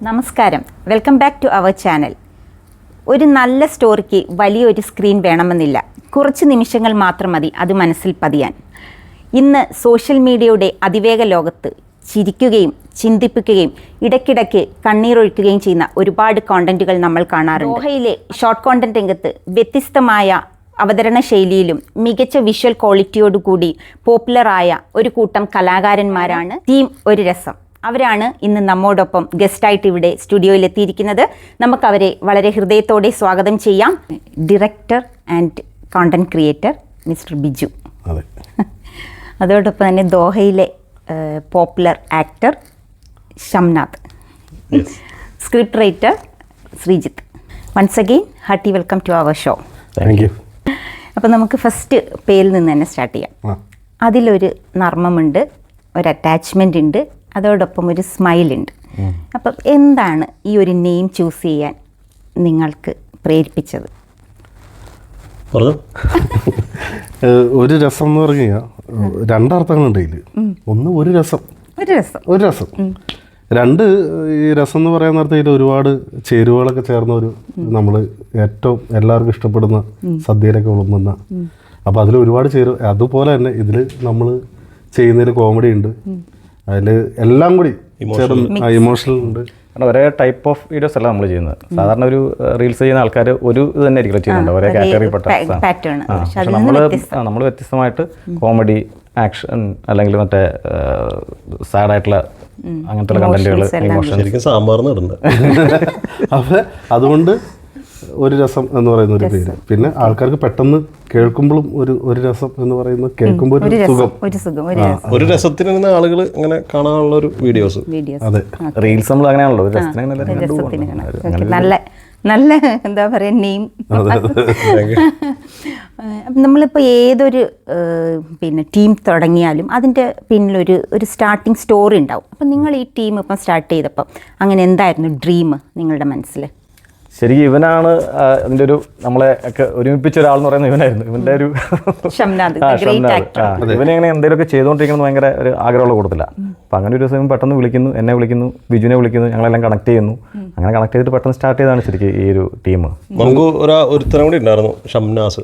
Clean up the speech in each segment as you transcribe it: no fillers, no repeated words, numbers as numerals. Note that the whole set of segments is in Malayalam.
നമസ്കാരം, welcome back to our channel. ഒരു നല്ല സ്റ്റോറിക്ക് വലിയൊരു സ്ക്രീൻ വേണമെന്നില്ല, കുറച്ച് നിമിഷങ്ങൾ മാത്രം മതി അത് മനസ്സിൽ പതിയാൻ. ഇന്ന് സോഷ്യൽ മീഡിയയുടെ അതിവേഗ ലോകത്ത് ചിരിക്കുകയും ചിന്തിപ്പിക്കുകയും ഇടയ്ക്കിടയ്ക്ക് കണ്ണീരൊഴുക്കുകയും ചെയ്യുന്ന ഒരുപാട് കോണ്ടന്റുകൾ നമ്മൾ കാണാറുണ്ട്. ദോഹയിലെ ഷോർട്ട് കോണ്ടന്റ് രംഗത്ത് വ്യത്യസ്തമായ അവതരണ ശൈലിയിലും മികച്ച വിഷ്വൽ ക്വാളിറ്റിയോടുകൂടി പോപ്പുലറായ ഒരു കൂട്ടം കലാകാരന്മാരാണ് ടീം ഒരു രസം. അവരാണ് ഇന്ന് നമ്മോടൊപ്പം ഗസ്റ്റായിട്ട് ഇവിടെ സ്റ്റുഡിയോയിൽ എത്തിയിരിക്കുന്നത്. നമുക്കവരെ വളരെ ഹൃദയത്തോടെ സ്വാഗതം ചെയ്യാം. Director and content creator mister Biju, അതോടൊപ്പം തന്നെ ദോഹയിലെ popular actor Shamnath, script writer Sreejith. Once again hearty welcome to our show. Thank you. അപ്പോൾ നമുക്ക് ഫസ്റ്റ് പേരിൽ നിന്ന് തന്നെ സ്റ്റാർട്ട് ചെയ്യാം. അതിലൊരു നർമ്മമുണ്ട്, ഒരു അറ്റാച്ച്മെൻ്റ് ഉണ്ട്, അതോടൊപ്പം ഒരു സ്മൈലുണ്ട്. അപ്പം എന്താണ് ഈ ഒരു നെയിം ചൂസ് ചെയ്യാൻ നിങ്ങൾക്ക് പ്രേരിപ്പിച്ചത്? ഒരു രസം എന്ന് പറഞ്ഞു കഴിഞ്ഞാൽ രണ്ടർത്ഥങ്ങളുണ്ട് ഇതിൽ. ഒന്ന് ഒരു രസം, ഒരു രസം. രണ്ട്, ഈ രസം എന്ന് പറയാൻ നേരത്തെ ഇതിൽ ഒരുപാട് ചേരുവകളൊക്കെ ചേർന്ന ഒരു നമ്മൾ ഏറ്റവും എല്ലാവർക്കും ഇഷ്ടപ്പെടുന്ന സദ്യയിലൊക്കെ വിളമ്പുന്ന, അപ്പോൾ അതിൽ ഒരുപാട് ചേരുവ. അതുപോലെ തന്നെ ഇതിൽ നമ്മൾ ചെയ്യുന്നതിൽ കോമഡി ഉണ്ട്, അതിൽ എല്ലാം കൂടി ഇമോഷണൽ ഉണ്ട്. കാരണം ഒരേ ടൈപ്പ് ഓഫ് വീഡിയോസ് അല്ല നമ്മൾ ചെയ്യുന്നത്. സാധാരണ ഒരു റീൽസ് ചെയ്യുന്ന ആൾക്കാർ ഒരു ഇത് തന്നെ ആയിരിക്കും ചെയ്യുന്നുണ്ട്, ഒരേ കാറ്റഗറിയിൽപ്പെട്ട. നമ്മൾ വ്യത്യസ്തമായിട്ട് കോമഡി, ആക്ഷൻ, അല്ലെങ്കിൽ മറ്റേ സാഡായിട്ടുള്ള അങ്ങനത്തെ കണ്ടന്റുകൾ, ഇമോഷൻ, സാമ്പാർന്ന് ഇടുന്നുണ്ട്. അപ്പോൾ അതുകൊണ്ട് ഒരു രസം എന്ന് പറയുന്ന ഒരു പേര്. പിന്നെ ആൾക്കാർക്ക് പെട്ടെന്ന് കേൾക്കുമ്പോഴും ഒരു രസം എന്ന് പറയുന്നത് കേൾക്കുമ്പോൾ ഒരു സുഖം, ഒരു രസത്തിന് ആളുകൾ അങ്ങനെ കാണാനുള്ള ഒരു വീഡിയോസ്. അതെ, റീൽസ് നമ്മൾ അങ്ങനെയാണല്ലോ, ഒരു രസത്തിന് നല്ല എന്താ പറയുക നെയിം. നമ്മളിപ്പോൾ ഏതൊരു പിന്നെ ടീം തുടങ്ങിയാലും അതിൻ്റെ പിന്നിലൊരു സ്റ്റാർട്ടിങ് സ്റ്റോറി ഉണ്ടാവും. അപ്പം നിങ്ങൾ ഈ ടീം ഇപ്പം സ്റ്റാർട്ട് ചെയ്തപ്പം അങ്ങനെ എന്തായിരുന്നു ഡ്രീം നിങ്ങളുടെ മനസ്സിൽ? ശരിക്കും ഇവനാണ് അതിൻ്റെ ഒരു നമ്മളെ ഒക്കെ ഒരുമിപ്പിച്ച ഒരാളെന്ന് പറയുന്നത് ഇവനായിരുന്നു. ഇവൻ്റെ ഒരു ഇവനെ അങ്ങനെ എന്തെങ്കിലുമൊക്കെ ചെയ്തുകൊണ്ടിരിക്കുന്നത് ഭയങ്കര ഒരു ആഗ്രഹമുള്ള കൂട്ടത്തില്ല. അപ്പം അങ്ങനെ ഒരു ദിവസം പെട്ടെന്ന് വിളിക്കുന്നു, എന്നെ വിളിക്കുന്നു, ബിജുവിനെ വിളിക്കുന്നു, ഞങ്ങളെല്ലാം കണക്ട് ചെയ്യുന്നു. അങ്ങനെ കണക്ട് ചെയ്തിട്ട് പെട്ടെന്ന് സ്റ്റാർട്ട് ചെയ്തതാണ് ശരിക്കും ഈ ഒരു ടീം. നമുക്ക് ഒരുത്തരം കൂടി ഉണ്ടായിരുന്നു, ഷംനാസ്.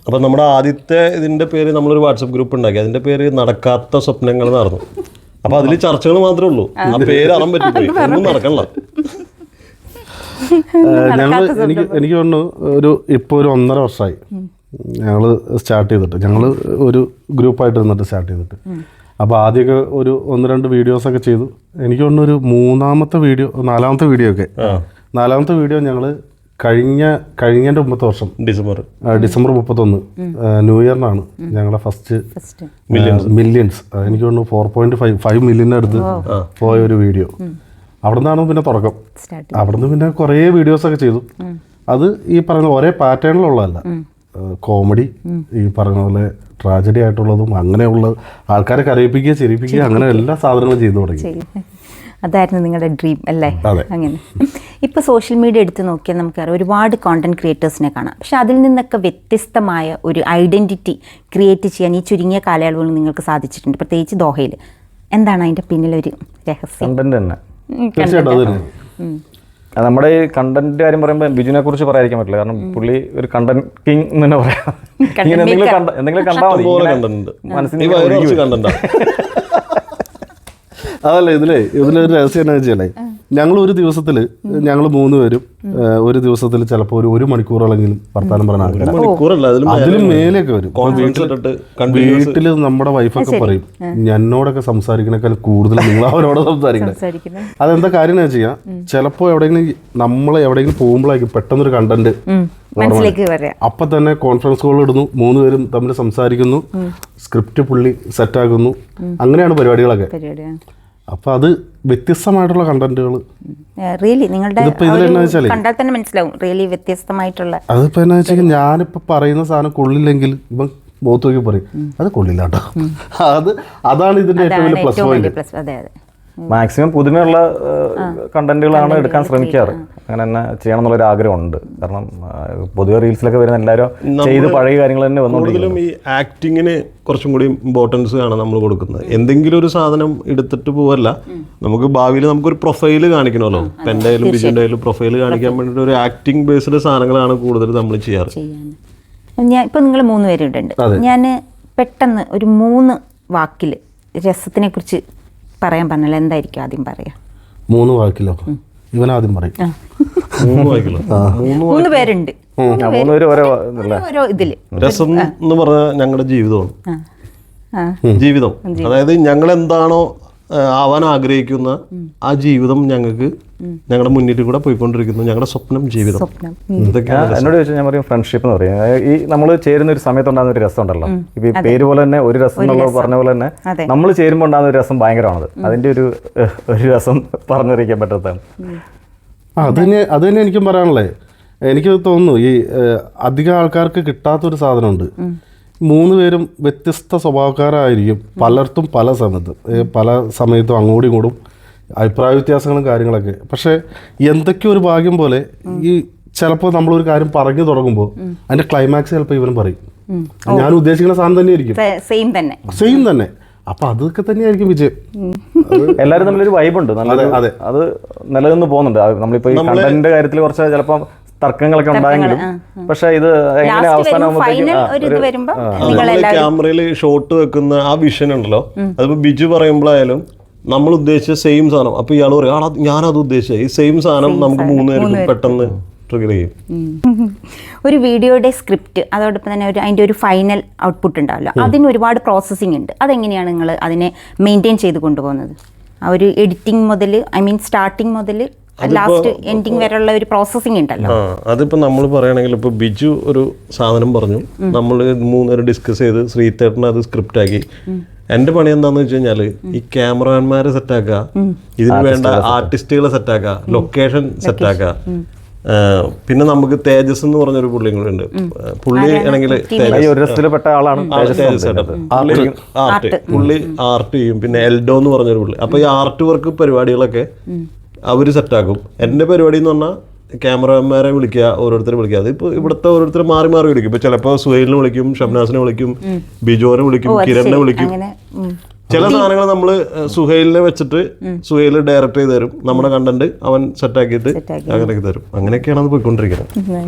അപ്പം നമ്മുടെ ആദ്യത്തെ ഇതിൻ്റെ പേര് നമ്മളൊരു വാട്സപ്പ് ഗ്രൂപ്പ് ഉണ്ടാക്കി, അതിൻ്റെ പേര് നടക്കാത്ത സ്വപ്നങ്ങൾ എന്നായിരുന്നു. അപ്പം അതിൽ ചർച്ചകൾ മാത്രമേ ഉള്ളൂ, ആ പേര് അറിയാൻ പറ്റിപ്പോയി, ഒന്നും നടക്കണില്ല. എനിക്ക് തോന്നുന്നു ഇപ്പോൾ ഒരു 1.5 വർഷമായി ഞങ്ങൾ സ്റ്റാർട്ട് ചെയ്തിട്ട്. ഞങ്ങൾ ഒരു ഗ്രൂപ്പായിട്ട് നിന്നിട്ട് സ്റ്റാർട്ട് ചെയ്തിട്ട്. അപ്പോൾ ആദ്യമൊക്കെ ഒരു 1-2 വീഡിയോസൊക്കെ ചെയ്തു. എനിക്ക് തോന്നുന്നു ഒരു 4ാമത്തെ വീഡിയോ ഞങ്ങൾ കഴിഞ്ഞതിൻ്റെ 9ാമത്തെ വർഷം ഡിസംബർ 31 ന്യൂ ഇയറിനാണ് ഞങ്ങളുടെ ഫസ്റ്റ് മില്യൺസ്. എനിക്ക് തോന്നുന്നു 4.5 മില്യണിനടുത്ത് പോയ ഒരു വീഡിയോ. അവിടെ നിന്നാണ് പിന്നെ തുടക്കം. അവിടെ നിന്ന് പിന്നെ കുറേ വീഡിയോസൊക്കെ ചെയ്തു. അത് ഈ പറയുന്ന ഒരേ പാറ്റേണിലുള്ളതല്ല, കോമഡി, ഈ പറഞ്ഞ പോലെ ട്രാജഡി ആയിട്ടുള്ളതും അങ്ങനെയുള്ളത്, ആൾക്കാരെ കരയിപ്പിക്കുക, ചിരിപ്പിക്കുക, അങ്ങനെ എല്ലാ സാധനങ്ങളും ചെയ്തു തുടങ്ങി. അതായിരുന്നു നിങ്ങളുടെ ഡ്രീം അല്ലേ? അങ്ങനെ ഇപ്പോൾ സോഷ്യൽ മീഡിയ എടുത്ത് നോക്കിയാൽ നമുക്കറിയാം ഒരുപാട് കോണ്ടന്റ് ക്രിയേറ്റേഴ്സിനെ കാണാം. പക്ഷെ അതിൽ നിന്നൊക്കെ വ്യത്യസ്തമായ ഒരു ഐഡൻറ്റിറ്റി ക്രിയേറ്റ് ചെയ്യാൻ ഈ ചുരുങ്ങിയ കാലയളവിൽ നിങ്ങൾക്ക് സാധിച്ചിട്ടുണ്ട്, പ്രത്യേകിച്ച് ദോഹയിൽ. എന്താണ് അതിൻ്റെ പിന്നിലൊരു രഹസ്യം? കണ്ടന്റ് തന്നെ. നമ്മുടെ ഈ കണ്ടന്റ് കാര്യം പറയുമ്പോൾ ബിജുവിനെ കുറിച്ച് പറയാതിരിക്കാൻ പറ്റില്ല. കാരണം പുള്ളി ഒരു കണ്ടന്റ് കിങ് എന്ന് തന്നെ പറയാം. ഇങ്ങനെ എന്തെങ്കിലും കണ്ടാൽ മനസ്സിൽ. അതല്ല, ഇതിലൊരു രഹസ്യം എന്നാ വെച്ചാലേ, ഞങ്ങൾ ഒരു ദിവസത്തിൽ ഞങ്ങൾ 3 പേരും ഒരു ദിവസത്തിൽ ചിലപ്പോൾ ഒരു മണിക്കൂറോളെങ്കിലും വർത്താനം പറയാൻ ആഗ്രഹം. അതിലും മേലെയൊക്കെ വരും. വീട്ടിൽ നമ്മുടെ വൈഫൊക്കെ പറയും, എന്നോടൊക്കെ സംസാരിക്കണേക്കാൾ കൂടുതൽ നിങ്ങൾ അവരോട് സംസാരിക്കണം. അതെന്താ കാര്യം എന്ന് വെച്ചാൽ, ചിലപ്പോൾ എവിടെയെങ്കിലും പോകുമ്പോഴായിരിക്കും പെട്ടെന്നൊരു കണ്ടന്റ് അപ്പൊ തന്നെ കോൺഫറൻസ് കോൾ ഇടുന്നു, 3 പേരും തമ്മിൽ സംസാരിക്കുന്നു, സ്ക്രിപ്റ്റ് പുള്ളി സെറ്റാക്കുന്നു, അങ്ങനെയാണ് പരിപാടികളൊക്കെ. അപ്പൊ അത് വ്യത്യസ്തമായിട്ടുള്ള കണ്ടന്റുകൾ. അതിപ്പോ എന്നാ വെച്ചാൽ ഞാനിപ്പോ പറയുന്ന സാധനം കൊള്ളില്ലെങ്കിൽ ഇപ്പം മുഖത്ത് നോക്കി പറയും അത് കൊള്ളില്ല കേട്ടോ. അതാണ് ഇതിന്റെ ഏറ്റവും വലിയ പ്ലസ് പോയിന്റ്. മാക്സിമം പുതുമയുള്ള കണ്ടന്റുകളാണ് എടുക്കാൻ ശ്രമിക്കാറ്. അങ്ങനെ തന്നെ ചെയ്യണം എന്നുള്ളൊരു ആഗ്രഹമുണ്ട്. കാരണം പൊതുവെ റീൽസിലൊക്കെ വരുന്ന എല്ലാവരും ചെയ്ത് പഴയ കാര്യങ്ങൾ തന്നെ കൂടുതലും ഈ ആക്ടിങ്ങിന് കുറച്ചും കൂടി ഇമ്പോർട്ടൻസ് ആണ് നമ്മൾ കൊടുക്കുന്നത്. എന്തെങ്കിലും ഒരു സാധനം എടുത്തിട്ട് പോവല്ല, നമുക്ക് ഭാവിയിൽ നമുക്കൊരു പ്രൊഫൈല് കാണിക്കണമല്ലോ. ഇപ്പം എൻ്റെ ആയാലും ബിജുവിൻ്റെ ആയാലും പ്രൊഫൈല് കാണിക്കാൻ വേണ്ടിയിട്ട് ഒരു ആക്ടിങ് ബേസ്ഡ് സാധനങ്ങളാണ് കൂടുതൽ നമ്മൾ ചെയ്യാറ്. ഞാൻ ഇപ്പം നിങ്ങൾ 3 പേരുണ്ട്. ഞാൻ പെട്ടെന്ന് ഒരു 3 വാക്കിൽ രസത്തിനെ കുറിച്ച് പറയാൻ പറഞ്ഞാൽ എന്തായിരിക്കും ആദ്യം പറയാ? 3 വാക്കിലോ? ഇവൻ ആദ്യം പറയും. 3 വാക്കിലോ? 3 പേരുണ്ട്. 3 പേര് ഓരോ ഇതില്. രസം എന്ന് പറഞ്ഞാൽ ഞങ്ങളുടെ ജീവിതമാണ്. ജീവിതം, അതായത് ഞങ്ങൾ എന്താണോ ആവാൻ ആഗ്രഹിക്കുന്ന ആ ജീവിതം ഞങ്ങൾക്ക് ഞങ്ങളുടെ മുന്നിൽ കൂടെ പോയിക്കൊണ്ടിരിക്കുന്നു. ഞങ്ങളുടെ സ്വപ്നം ജീവിതം. എന്നോട് ചോദിച്ചാൽ ഞാൻ പറയും ഫ്രണ്ട്ഷിപ്പ് എന്ന് പറയും. ഈ നമ്മൾ ചേരുന്ന ഒരു സമയത്തുണ്ടാകുന്ന ഒരു രസം ഉണ്ടല്ലോ, ഇപ്പൊ ഈ പേര് പോലെ തന്നെ ഒരു രസം എന്നുള്ളത് പറഞ്ഞ പോലെ തന്നെ നമ്മൾ ചേരുമ്പോൾ ഉണ്ടാകുന്ന ഒരു രസം ഭയങ്കരമാണത്. അതിന്റെ ഒരു രസം പറഞ്ഞറിയിക്കാൻ പറ്റാത്തതാണ്. അത് തന്നെ എനിക്കും പറയാനുള്ളത്. എനിക്ക് തോന്നുന്നു ഈ അധികം ആൾക്കാർക്ക് കിട്ടാത്തൊരു സാധനമുണ്ട്. 3 പേരും വ്യത്യസ്ത സ്വഭാവക്കാരായിരിക്കും. പലർക്കും പല സമയത്തും അങ്ങോട്ടും ഇങ്ങോട്ടും അഭിപ്രായ വ്യത്യാസങ്ങളും കാര്യങ്ങളൊക്കെ. പക്ഷേ എന്തൊക്കെയോ ഒരു ഭാഗ്യം പോലെ ഈ ചിലപ്പോൾ നമ്മളൊരു കാര്യം പറഞ്ഞു തുടങ്ങുമ്പോൾ അതിൻ്റെ ക്ലൈമാക്സ് ചിലപ്പോൾ ഇവനും പറയും. ഞാൻ ഉദ്ദേശിക്കുന്ന സാധനം തന്നെയായിരിക്കും, സെയിം തന്നെ. അപ്പൊ അതൊക്കെ തന്നെയായിരിക്കും വിജയം. എല്ലാവരും തമ്മിലൊരു വൈബുണ്ട്, അത് നിലനിന്ന് പോകുന്നുണ്ട്. നമ്മളിപ്പോൾ ഈ കണ്ടന്റിന്റെ കാര്യത്തിൽ കുറച്ച് ചിലപ്പോൾ തർക്കങ്ങളൊക്കെ ഉണ്ടായെങ്കിലും പക്ഷെ ഇത് എങ്ങനെ ക്യാമറയിൽ ഷോട്ട് വെക്കുന്ന ആ വിഷൻ ഉണ്ടല്ലോ, അതിപ്പോ ബിജു പറയുമ്പോഴായാലും നമ്മൾ ഉദ്ദേശിച്ച സെയിം സാധനം, അപ്പൊ ഇയാൾ പറയും ഞാനത് ഉദ്ദേശിച്ച ഈ സെയിം സാധനം നമുക്ക് 3 പേർക്കും പെട്ടെന്ന് ട്രിഗർ ചെയ്യും. ഒരു വീഡിയോയുടെ സ്ക്രിപ്റ്റ് അതോടൊപ്പം തന്നെ അതിന്റെ ഒരു ഫൈനൽ ഔട്ട്പുട്ട് ഉണ്ടാവില്ല, അതിന് ഒരുപാട് പ്രോസസ്സിംഗ് ഉണ്ട്. അതെങ്ങനെയാണ് നിങ്ങൾ അതിനെ മെയിൻറ്റെയിൻ ചെയ്ത് കൊണ്ടുപോകുന്നത്? ആ ഒരു എഡിറ്റിംഗ് മുതൽ സ്റ്റാർട്ടിങ് മുതൽ ലാസ്റ്റ് എൻഡിങ് വരെയുള്ള ഒരു പ്രോസസ്സിംഗ് ഉണ്ടല്ലോ. അതിപ്പോ നമ്മൾ പറയുകയാണെങ്കിൽ ഇപ്പൊ ബിജു ഒരു സാധനം പറഞ്ഞു, നമ്മൾ 3 പേര് ഡിസ്കസ് ചെയ്ത് ശ്രീതേട്ടൻ അത് സ്ക്രിപ്റ്റ് ആക്കി. എന്റെ പണി എന്താന്ന് വെച്ച് കഴിഞ്ഞാല് ഈ ക്യാമറാമാൻമാരെ സെറ്റാക്കുക, ഇതിന് വേണ്ട ആർട്ടിസ്റ്റുകളെ സെറ്റാക്കുക, ലൊക്കേഷൻ സെറ്റാക്കുക. പിന്നെ നമുക്ക് തേജസ് എന്ന് പറഞ്ഞൊരു പുള്ളിയും കൂടെ ഉണ്ട്. പുള്ളി ആണെങ്കിൽ പുള്ളി ആർട്ട് ചെയ്യും. പിന്നെ എൽഡോ എന്ന് പറഞ്ഞൊരു പുള്ളി. അപ്പൊ ഈ ആർട്ട് വർക്ക് പരിപാടികളൊക്കെ അവര് സെറ്റാക്കും. എന്റെ പരിപാടി എന്ന് പറഞ്ഞാൽ ക്യാമറമാരെ വിളിക്കുക, ഓരോരുത്തരെ വിളിക്കുക. അതിപ്പോൾ ഇവിടുത്തെ ഓരോരുത്തരെ മാറി മാറി വിളിക്കും. ഇപ്പൊ ചിലപ്പോൾ സുഹൈലിനെ വിളിക്കും, ഷംനാസിനെ വിളിക്കും, ബിജോനെ വിളിക്കും, കിരണിനെ വിളിക്കും. ചില സാധനങ്ങൾ നമ്മൾ സുഹൈലിനെ വെച്ചിട്ട് സുഹൈൽ ഡയറക്റ്റ് ചെയ്ത് തരും, നമ്മുടെ കണ്ടന്റ് അവൻ സെറ്റാക്കിയിട്ട് അങ്ങനെയൊക്കെ തരും. അങ്ങനെയൊക്കെയാണ് അത് പോയിക്കൊണ്ടിരിക്കുന്നത്.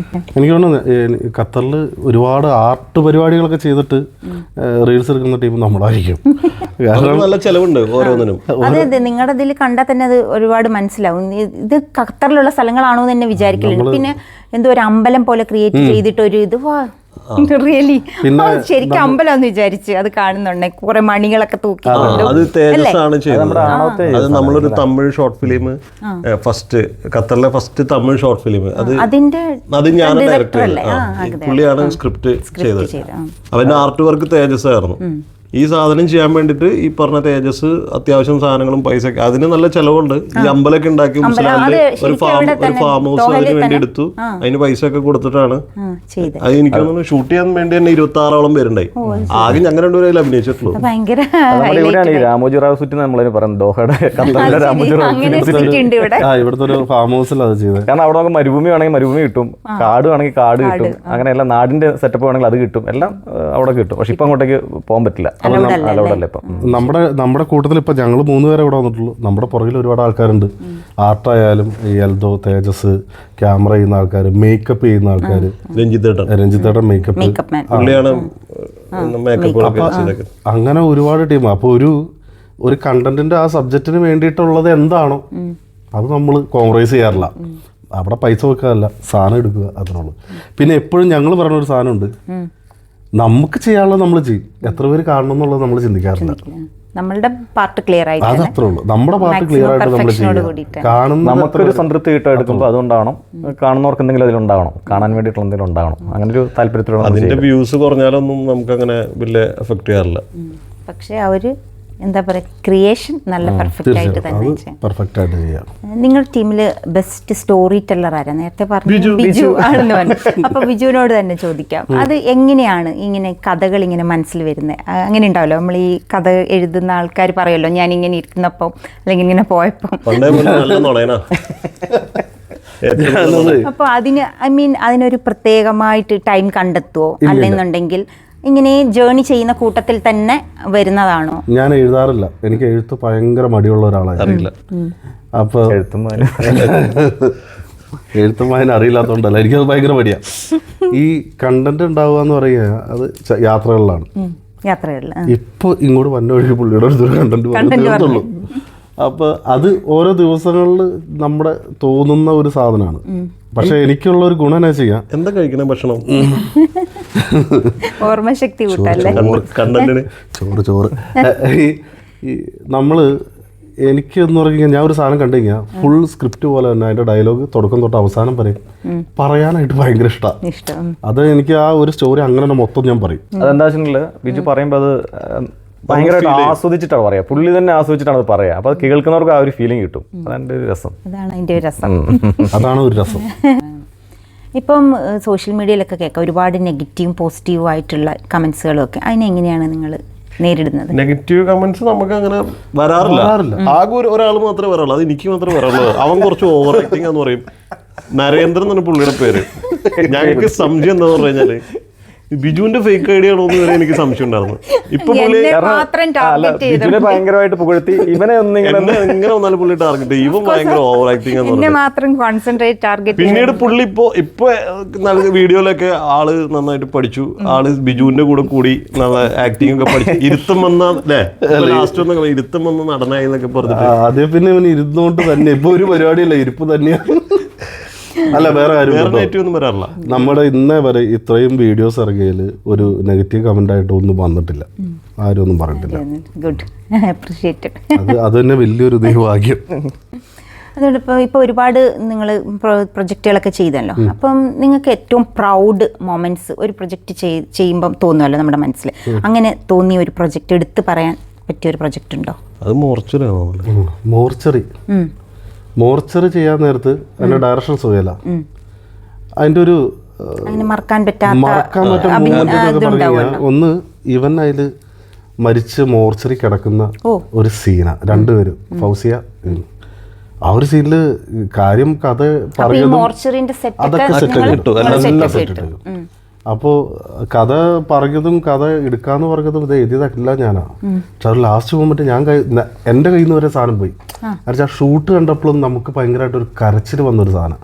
എനിക്ക് തോന്നുന്നു ഖത്തറിൽ ഒരുപാട് ആർട്ട് പരിപാടികളൊക്കെ ചെയ്തിട്ട് റീൽസ് എടുക്കുന്ന ടീം നമ്മളായിരിക്കും. നല്ല ചെലവുണ്ട് ഓരോന്നിനും. അതെ, നിങ്ങളുടെ ഇതിൽ കണ്ടാൽ തന്നെ അത് ഒരുപാട് മനസ്സിലാവും. ഇത് ഖത്തറിലുള്ള സ്ഥലങ്ങളാണോ എന്ന് തന്നെ വിചാരിക്കലുണ്ട്. പിന്നെ എന്തോ ഒരു അമ്പലം പോലെ ക്രിയേറ്റ് ചെയ്തിട്ട് ഒരു ഇത് റിയലി ശരിക്കും അമ്പലം എന്ന് വിചാരിച്ച് അത് കാണുന്നുണ്ട്. കുറെ മണികളൊക്കെ തൂക്കി. അത് തേജസ്സാണ് ചെയ്തത്. അത് നമ്മളൊരു തമിഴ് ഷോർട്ട് ഫിലിം, ഫസ്റ്റ് ഖത്തറിലെ ഫസ്റ്റ് തമിഴ് ഷോർട്ട് ഫിലിം, അത് ഞാൻ ഡയറക്ടർ, പുള്ളിയാണ് സ്ക്രിപ്റ്റ് ചെയ്തത്. അവന്റെ ആർട്ട് വർക്ക് തേജസ് ആയിരുന്നു. ഈ സാധനം ചെയ്യാൻ വേണ്ടിട്ട് ഈ പറഞ്ഞ തേജസ് അത്യാവശ്യം സാധനങ്ങളും പൈസ, അതിന് നല്ല ചെലവുണ്ട്. ഈ അമ്പലമൊക്കെ ഉണ്ടാക്കി ഒരു ഫാം ഹൗസ് അതിന് വേണ്ടി എടുത്തു. അതിന് പൈസ ഒക്കെ കൊടുത്തിട്ടാണ് അത്. എനിക്ക് തോന്നുന്നു ഷൂട്ട് ചെയ്യാൻ വേണ്ടി തന്നെ 26ഓളം പേരുണ്ടായി. ആകെ ഞങ്ങൾ 2 പേരും അഭിനയിച്ചിട്ടുള്ളൂ. രാമോജി റാവു സുറ്റി നമ്മളതിന് പറയുന്നത് ഇവിടുത്തെ ഒരു ഫാം ഹൗസിൽ അത് ചെയ്തത്. കാരണം അവിടെ നമുക്ക് മരുഭൂമി വേണമെങ്കിൽ മരുഭൂമി കിട്ടും, കാട് വേണമെങ്കിൽ കാട് കിട്ടും, അങ്ങനെ എല്ലാം നാടിന്റെ സെറ്റപ്പ് വേണമെങ്കിൽ അത് കിട്ടും, എല്ലാം അവിടെ കിട്ടും. പക്ഷെ ഇപ്പൊ അങ്ങോട്ടേക്ക് പോകാൻ പറ്റില്ല. നമ്മുടെ കൂട്ടത്തിൽ ഇപ്പൊ ഞങ്ങൾ 3 പേരെ ഇവിടെ വന്നിട്ടുള്ളൂ. നമ്മുടെ പുറകിൽ ഒരുപാട് ആൾക്കാരുണ്ട്. ആർട്ടായാലും എൽദോ, തേജസ്, ക്യാമറ ചെയ്യുന്ന ആൾക്കാർ, മേക്കപ്പ് ചെയ്യുന്ന ആൾക്കാർ, രഞ്ജിത്തേട്ടൻ മേക്കപ്പ്, അങ്ങനെ ഒരുപാട് ടീം. അപ്പോൾ ഒരു കണ്ടന്റിന്റെ ആ സബ്ജക്റ്റിന് വേണ്ടിയിട്ടുള്ളത് എന്താണോ അത് നമ്മൾ കോംപ്രമൈസ് ചെയ്യാറില്ല. അവിടെ പൈസ വെക്കാറില്ല, സാധനം എടുക്കുക, അതിനുള്ളൂ. പിന്നെ എപ്പോഴും ഞങ്ങൾ പറഞ്ഞൊരു സാധനമുണ്ട്, നമുക്ക് ചെയ്യാനുള്ളത് നമ്മൾ ചെയ്യും, എത്ര പേര് കാണണം എന്നുള്ളത് നമ്മൾ ചിന്തിക്കാറില്ല. നമ്മളുടെ പാർട്ട് ക്ലിയർ ആയിട്ട് അതത്രേ ഉള്ളൂ. നമ്മുടെ പാർട്ട് ക്ലിയർ ആയിട്ട് നമ്മൾ ചെയ്യും. കാണുന്ന നമുക്കൊരു സംതൃപ്തി കിട്ടും എടുക്കുമ്പോൾ അതുകൊണ്ടാവണം. കാണുന്നവർക്ക് എന്തെങ്കിലും അതിലുണ്ടാവണം, കാണാൻ വേണ്ടിയിട്ടുള്ള എന്തെങ്കിലും ഉണ്ടാവണം. അങ്ങനെ ഒരു താല്പര്യത്തിലുള്ള അതിന്റെ വ്യൂസ് കുറഞ്ഞാലൊന്നും നമുക്ക് അങ്ങനെ വലിയ എഫക്ട് ചെയ്യാറില്ല. പക്ഷെ അവര് എന്താ പറയുക, ക്രിയേഷൻ നല്ല പെർഫെക്റ്റ് ആയിട്ട് തന്നെ ചെയ്യാം. നിങ്ങളുടെ ടീമിൽ ബെസ്റ്റ് സ്റ്റോറി ടെല്ലർ ആരാ? നേരത്തെ പറഞ്ഞു ബിജു ആണെന്ന് പറഞ്ഞു. അപ്പൊ ബിജുവിനോട് തന്നെ ചോദിക്കാം, അത് എങ്ങനെയാണ് ഇങ്ങനെ കഥകൾ ഇങ്ങനെ മനസ്സിൽ വരുന്നത്? അങ്ങനെ ഉണ്ടാവല്ലോ, നമ്മൾ ഈ കഥ എഴുതുന്ന ആൾക്കാർ പറയുമല്ലോ, ഞാൻ ഇങ്ങനെ ഇരിക്കുന്നപ്പം അല്ലെങ്കിൽ ഇങ്ങനെ പോയപ്പം അപ്പോൾ അതിന് അതിനൊരു പ്രത്യേകമായിട്ട് ടൈം കണ്ടെത്തുവോ അല്ലെന്നുണ്ടെങ്കിൽ ഇങ്ങനെ ജേർണി ചെയ്യുന്ന കൂട്ടത്തിൽ തന്നെ വരുന്നതാണോ? ഞാൻ എഴുതാറില്ല, എനിക്ക് എഴുത്ത് ഭയങ്കര മടിയുള്ള ഒരാളാണ്. അറിയില്ല. അപ്പോൾ എഴുത്തും വായന അറിയില്ലാത്തതുകൊണ്ടല്ല, എനിക്കത് ഭയങ്കര മടിയാണ്. ഈ കണ്ടന്റ് ഉണ്ടാവുക എന്ന് പറയുക അത് യാത്രകളിലാണ്. ഇപ്പോൾ ഇങ്ങോട്ട് വന്ന വഴി പുള്ളിയുടെ അടുത്തൊരു കണ്ടന്റ് തീർത്തുള്ളൂ. അപ്പോൾ അത് ഓരോ ദിവസങ്ങളിൽ നമ്മുടെ തോന്നുന്ന ഒരു സാധനമാണ്. പക്ഷെ എനിക്കുള്ള ഒരു ഗുണം എന്നാ ചെയ്യാം, എന്താ കഴിക്കണേ ഭക്ഷണം, ഓർമ്മശക്തി കൂട്ടല്ലേ, ചോറ്. ഈ നമ്മള് എനിക്ക് എന്ന് പറഞ്ഞു കഴിഞ്ഞാൽ ഞാൻ ഒരു സാധനം കണ്ടു കഴിഞ്ഞാൽ ഫുൾ സ്ക്രിപ്റ്റ് പോലെ തന്നെ അതിന്റെ ഡയലോഗ് തുടക്കം തൊട്ട് അവസാനം വരെ പറയാനായിട്ട് ഭയങ്കര ഇഷ്ടമാണ്. അത് എനിക്ക് ആ ഒരു സ്റ്റോറി അങ്ങനെ തന്നെ മൊത്തം ഞാൻ പറയും. അതെന്താ വെച്ചിട്ടുണ്ടെങ്കിൽ ബിജു പറയുമ്പോൾ അത് ഭയങ്കരമായിട്ട് ആസ്വദിച്ചിട്ടാണ് പറയാ, പുള്ളി തന്നെ ആസ്വദിച്ചിട്ടാണ് അത് പറയാ. അപ്പൊ അത് കേൾക്കുന്നവർക്ക് ആ ഒരു ഫീലിംഗ് കിട്ടും. അതാണ് ഒരു രസം. അതാണ് ഒരു രസം. ഇപ്പം സോഷ്യൽ മീഡിയയിലൊക്കെ കേൾക്കാം ഒരുപാട് നെഗറ്റീവും പോസിറ്റീവും ആയിട്ടുള്ള കമന്റ്സുകളും ഒക്കെ. അതിനെങ്ങനെയാണ് നിങ്ങൾ നേരിടുന്നത്? നെഗറ്റീവ് കമന്റ്സ് നമുക്ക് അങ്ങനെ വരാറില്ല. ആകെ ഒരാൾ മാത്രമേ വരാറുള്ളൂ, അത് എനിക്ക് മാത്രമേ വരാറുള്ളൂ. അവൻ കുറച്ച് ഓവർ ആക്ടിങ് എന്ന് പറയും. നരേന്ദ്രൻ എന്നാണ് പുള്ളിയുടെ പേര്. ഞങ്ങൾക്ക് സംശയം എന്താന്ന് പറഞ്ഞു കഴിഞ്ഞാല് ബിജുവിന്റെ ഫേക്ക് ഐഡിയ ആണോ എന്ന് വരെ എനിക്ക് സംശയം ഉണ്ടായിരുന്നു. ഇപ്പൊ ബിജുവിനെ ഭയങ്കരമായിട്ട് പുകഴ്ത്തി ഇവനെ എങ്ങനെ വന്നാലും പുള്ളി ടാർഗറ്റ് ചെയ്യും. ഇവൻ ഭയങ്കര ഓവർ ആക്ടിങ്. പിന്നീട് പുള്ളി ഇപ്പൊ വീഡിയോയിലൊക്കെ ആള് നന്നായിട്ട് പഠിച്ചു. ആള് ബിജുവിന്റെ കൂടെ കൂടി നല്ല ആക്ടിങ് ഒക്കെ പഠിച്ചു. ഇരുത്തം വന്ന ലാസ്റ്റ് ഒന്നും ഇരുത്തം വന്ന നടനായി എന്നൊക്കെ പറഞ്ഞിട്ട് അതേ പിന്നെ ഇവന് ഇരുന്നോണ്ട് തന്നെ ഇപ്പൊ ഒരു പരിപാടിയല്ല, ഇരിപ്പ് തന്നെയാണ്. അല്ല വേറെ കാര്യം വരാറില്ല. നമ്മുടെ ഇന്നേ വരെ ഇത്രയും വീഡിയോസ് ഇറങ്ങിയതിൽ ഒരു നെഗറ്റീവ് കമന്റ് ആയിട്ട് ഒന്നും വന്നിട്ടില്ല, ആരും ഒന്നും പറഞ്ഞിട്ടില്ല. അത് തന്നെ വലിയൊരു ദൈവഭാഗ്യം. അതോടൊപ്പം ഇപ്പോൾ ഒരുപാട് നിങ്ങൾ പ്രൊജക്റ്റുകളൊക്കെ ചെയ്തല്ലോ, അപ്പം നിങ്ങൾക്ക് ഏറ്റവും പ്രൗഡ് മൊമെന്റ്സ് ഒരു പ്രൊജക്റ്റ് ചെയ്യുമ്പം തോന്നുമല്ലോ നമ്മുടെ മനസ്സിൽ. അങ്ങനെ തോന്നിയ ഒരു പ്രൊജക്റ്റ് എടുത്ത് പറയാൻ പറ്റിയ ഒരു പ്രൊജക്റ്റ് ഉണ്ടോ? അത് മോർച്ചറി ചെയ്യാൻ നേരത്ത് എൻ്റെ ഡയറക്ഷൻ സുഖയില്ല. അതിൻ്റെ ഒരു മറക്കാൻ പറ്റാത്ത ഒന്ന് ഇവൻ അതിൽ മരിച്ച് മോർച്ചറി കിടക്കുന്ന ഒരു സീന, രണ്ടുപേരും ഫൗസിയ. ആ ഒരു സീനിൽ കാര്യം കഥ പറയുന്നതും അതൊക്കെ സെറ്റ് കിട്ടും. അപ്പോൾ കഥ പറഞ്ഞതും കഥ എടുക്കാന്ന് പറഞ്ഞതും ഇത് എഴുതിയതല്ല ഞാനാ. പക്ഷെ അത് ലാസ്റ്റ് മൊമെന്റ് ഞാൻ എൻ്റെ കയ്യിൽ നിന്ന് വരെ സാധനം പോയി. ആ ഷൂട്ട് കണ്ടപ്പോഴും നമുക്ക് ഭയങ്കരമായിട്ട് ഒരു കരച്ചിൽ വന്നൊരു സാധനം.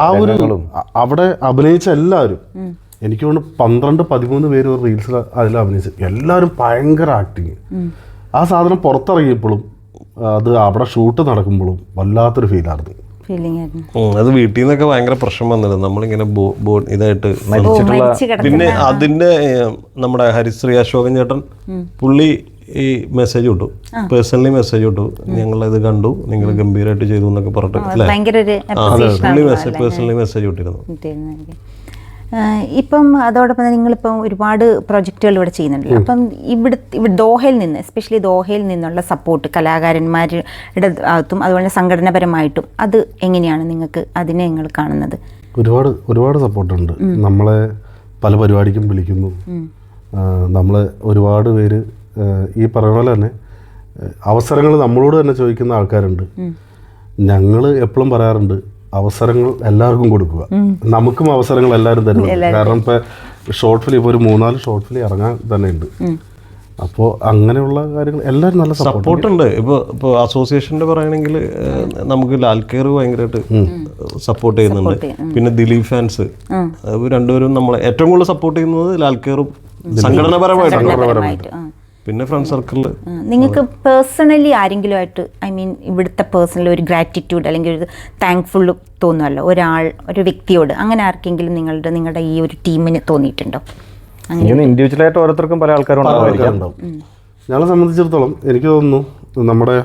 ആ ഒരു അവിടെ അഭിനയിച്ച എല്ലാവരും, എനിക്ക് തോന്നുന്നു 12-13 പേര് ഒരു റീൽസിൽ അതിൽ അഭിനയിച്ചു. എല്ലാവരും ഭയങ്കര ആക്ടിങ്. ആ സാധനം പുറത്തിറങ്ങിയപ്പോഴും അത് അവിടെ ഷൂട്ട് നടക്കുമ്പോഴും വല്ലാത്തൊരു ഫീലായിരുന്നു. അത് വീട്ടിൽ നിന്നൊക്കെ ഭയങ്കര പ്രശ്നം വന്നത് നമ്മളിങ്ങനെ ഇതായിട്ട് മരിച്ചിട്ടുള്ള. പിന്നെ അതിന്റെ നമ്മുടെ ഹരിശ്രീ അശോകൻ ചേട്ടൻ പുള്ളി ഈ മെസ്സേജ് വിട്ടു, പേഴ്സണലി മെസ്സേജ് വിട്ടു, ഞങ്ങളിത് കണ്ടു, നിങ്ങൾ ഗംഭീരമായിട്ട് ചെയ്തു എന്നൊക്കെ പറഞ്ഞിട്ട് പേഴ്സണലി മെസ്സേജ് വിട്ടിരുന്നു. ഇപ്പം അതോടൊപ്പം നിങ്ങളിപ്പം ഒരുപാട് പ്രൊജക്റ്റുകൾ ഇവിടെ ചെയ്യുന്നുണ്ടല്ലോ. അപ്പം ഇവിടെ ദോഹയിൽ നിന്ന്, എസ്പെഷ്യലി ദോഹയിൽ നിന്നുള്ള സപ്പോർട്ട് കലാകാരന്മാരുടെ അകത്തും അതുപോലെ സംഘടനാപരമായിട്ടും അത് എങ്ങനെയാണ് നിങ്ങൾക്ക് അതിനെ നിങ്ങൾ കാണുന്നത്? ഒരുപാട് സപ്പോർട്ടുണ്ട്. നമ്മളെ പല പരിപാടിക്കും വിളിക്കുന്നു. നമ്മളെ ഒരുപാട് പേര് ഈ പറയുന്ന പോലെ തന്നെ അവസരങ്ങൾ നമ്മളോട് തന്നെ ചോദിക്കുന്ന ആൾക്കാരുണ്ട്. ഞങ്ങൾ എപ്പോഴും പറയാറുണ്ട്, അവസരങ്ങൾ എല്ലാവർക്കും കൊടുക്കുക. നമുക്കും അവസരങ്ങൾ എല്ലാവരും തരുന്നുണ്ട്. കാരണം ഇപ്പൊ ഷോർട്ട് ഫിലിം ഇപ്പോൾ ഒരു 3-4 ഷോർട്ട് ഫിലിം ഇറങ്ങാൻ തന്നെ ഉണ്ട്. അപ്പോൾ അങ്ങനെയുള്ള കാര്യങ്ങൾ എല്ലാവരും നല്ല സപ്പോർട്ട് ഉണ്ട്. ഇപ്പോൾ അസോസിയേഷൻ്റെ പറയുകയാണെങ്കിൽ നമുക്ക് ലാൽക്കേർ ഭയങ്കരമായിട്ട് സപ്പോർട്ട് ചെയ്യുന്നുണ്ട്. പിന്നെ ദിലീപ് ഫാൻസ് രണ്ടുപേരും നമ്മളെ ഏറ്റവും കൂടുതൽ സപ്പോർട്ട് ചെയ്യുന്നത് ലാൽക്കേറും സംഘടനാപരമായിട്ട്. പിന്നെ ഫ്രണ്ട് സർക്കിളിൽ നിങ്ങൾക്ക് പേഴ്സണലി ആരെങ്കിലും ആയിട്ട് ഇവിടുത്തെ പേഴ്സണലി ഒരു ഗ്രാറ്റിറ്റ്യൂഡ് അല്ലെങ്കിൽ ഒരു താങ്ക്ഫുൾ തോന്നുമല്ലോ ഒരു വ്യക്തിയോട്, അങ്ങനെ ആർക്കെങ്കിലും നിങ്ങളുടെ ഈ ഒരു ടീമിന് തോന്നിയിട്ടുണ്ടോ? ഇൻഡിവിജ്വലായിട്ട് ഓരോരുത്തർക്കും പല ആൾക്കാരും ഞങ്ങളെ സംബന്ധിച്ചിടത്തോളം എനിക്ക് തോന്നുന്നു നമ്മുടെ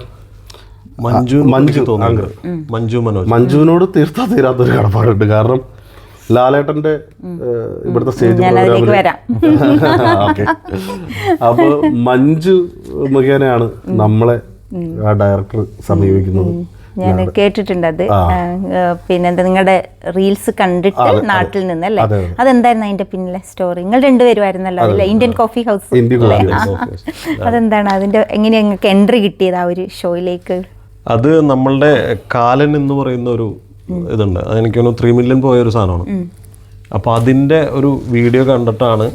മഞ്ജുവിനോട് തീരാത്തൊരു കടപ്പാടുണ്ട്. കാരണം ലാലേട്ടന്റെ ഇവിടുത്തെ സ്റ്റേജ് അപ്പൊ മഞ്ജു മുഖേനയാണ് നമ്മളെ ആ ഡയറക്ടർ സമീപിക്കുന്നത്. ഞാൻ കേട്ടിട്ടുണ്ട് അത്. പിന്നെന്താ നിങ്ങളുടെ റീൽസ് കണ്ടിട്ട് നാട്ടിൽ നിന്നല്ലേ, അതെന്തായിരുന്നു അതിന്റെ പിന്നിലെ സ്റ്റോറി? നിങ്ങൾ രണ്ടുപേരുമായിരുന്നല്ലോ അതിലെ ഇന്ത്യൻ കോഫി ഹൗസ്. അതെന്താണ് അതിന്റെ എങ്ങനെയാ നിങ്ങൾക്ക് എൻട്രി കിട്ടിയത് ആ ഒരു ഷോയിലേക്ക്? അത് നമ്മളുടെ കാലൻ എന്ന് പറയുന്ന ഒരു ഇതുണ്ട്, അതെനിക്ക് 3 മില്യൺ പോയൊരു സാധനമാണ്. അപ്പോൾ അതിൻ്റെ ഒരു വീഡിയോ കണ്ടിട്ടാണ്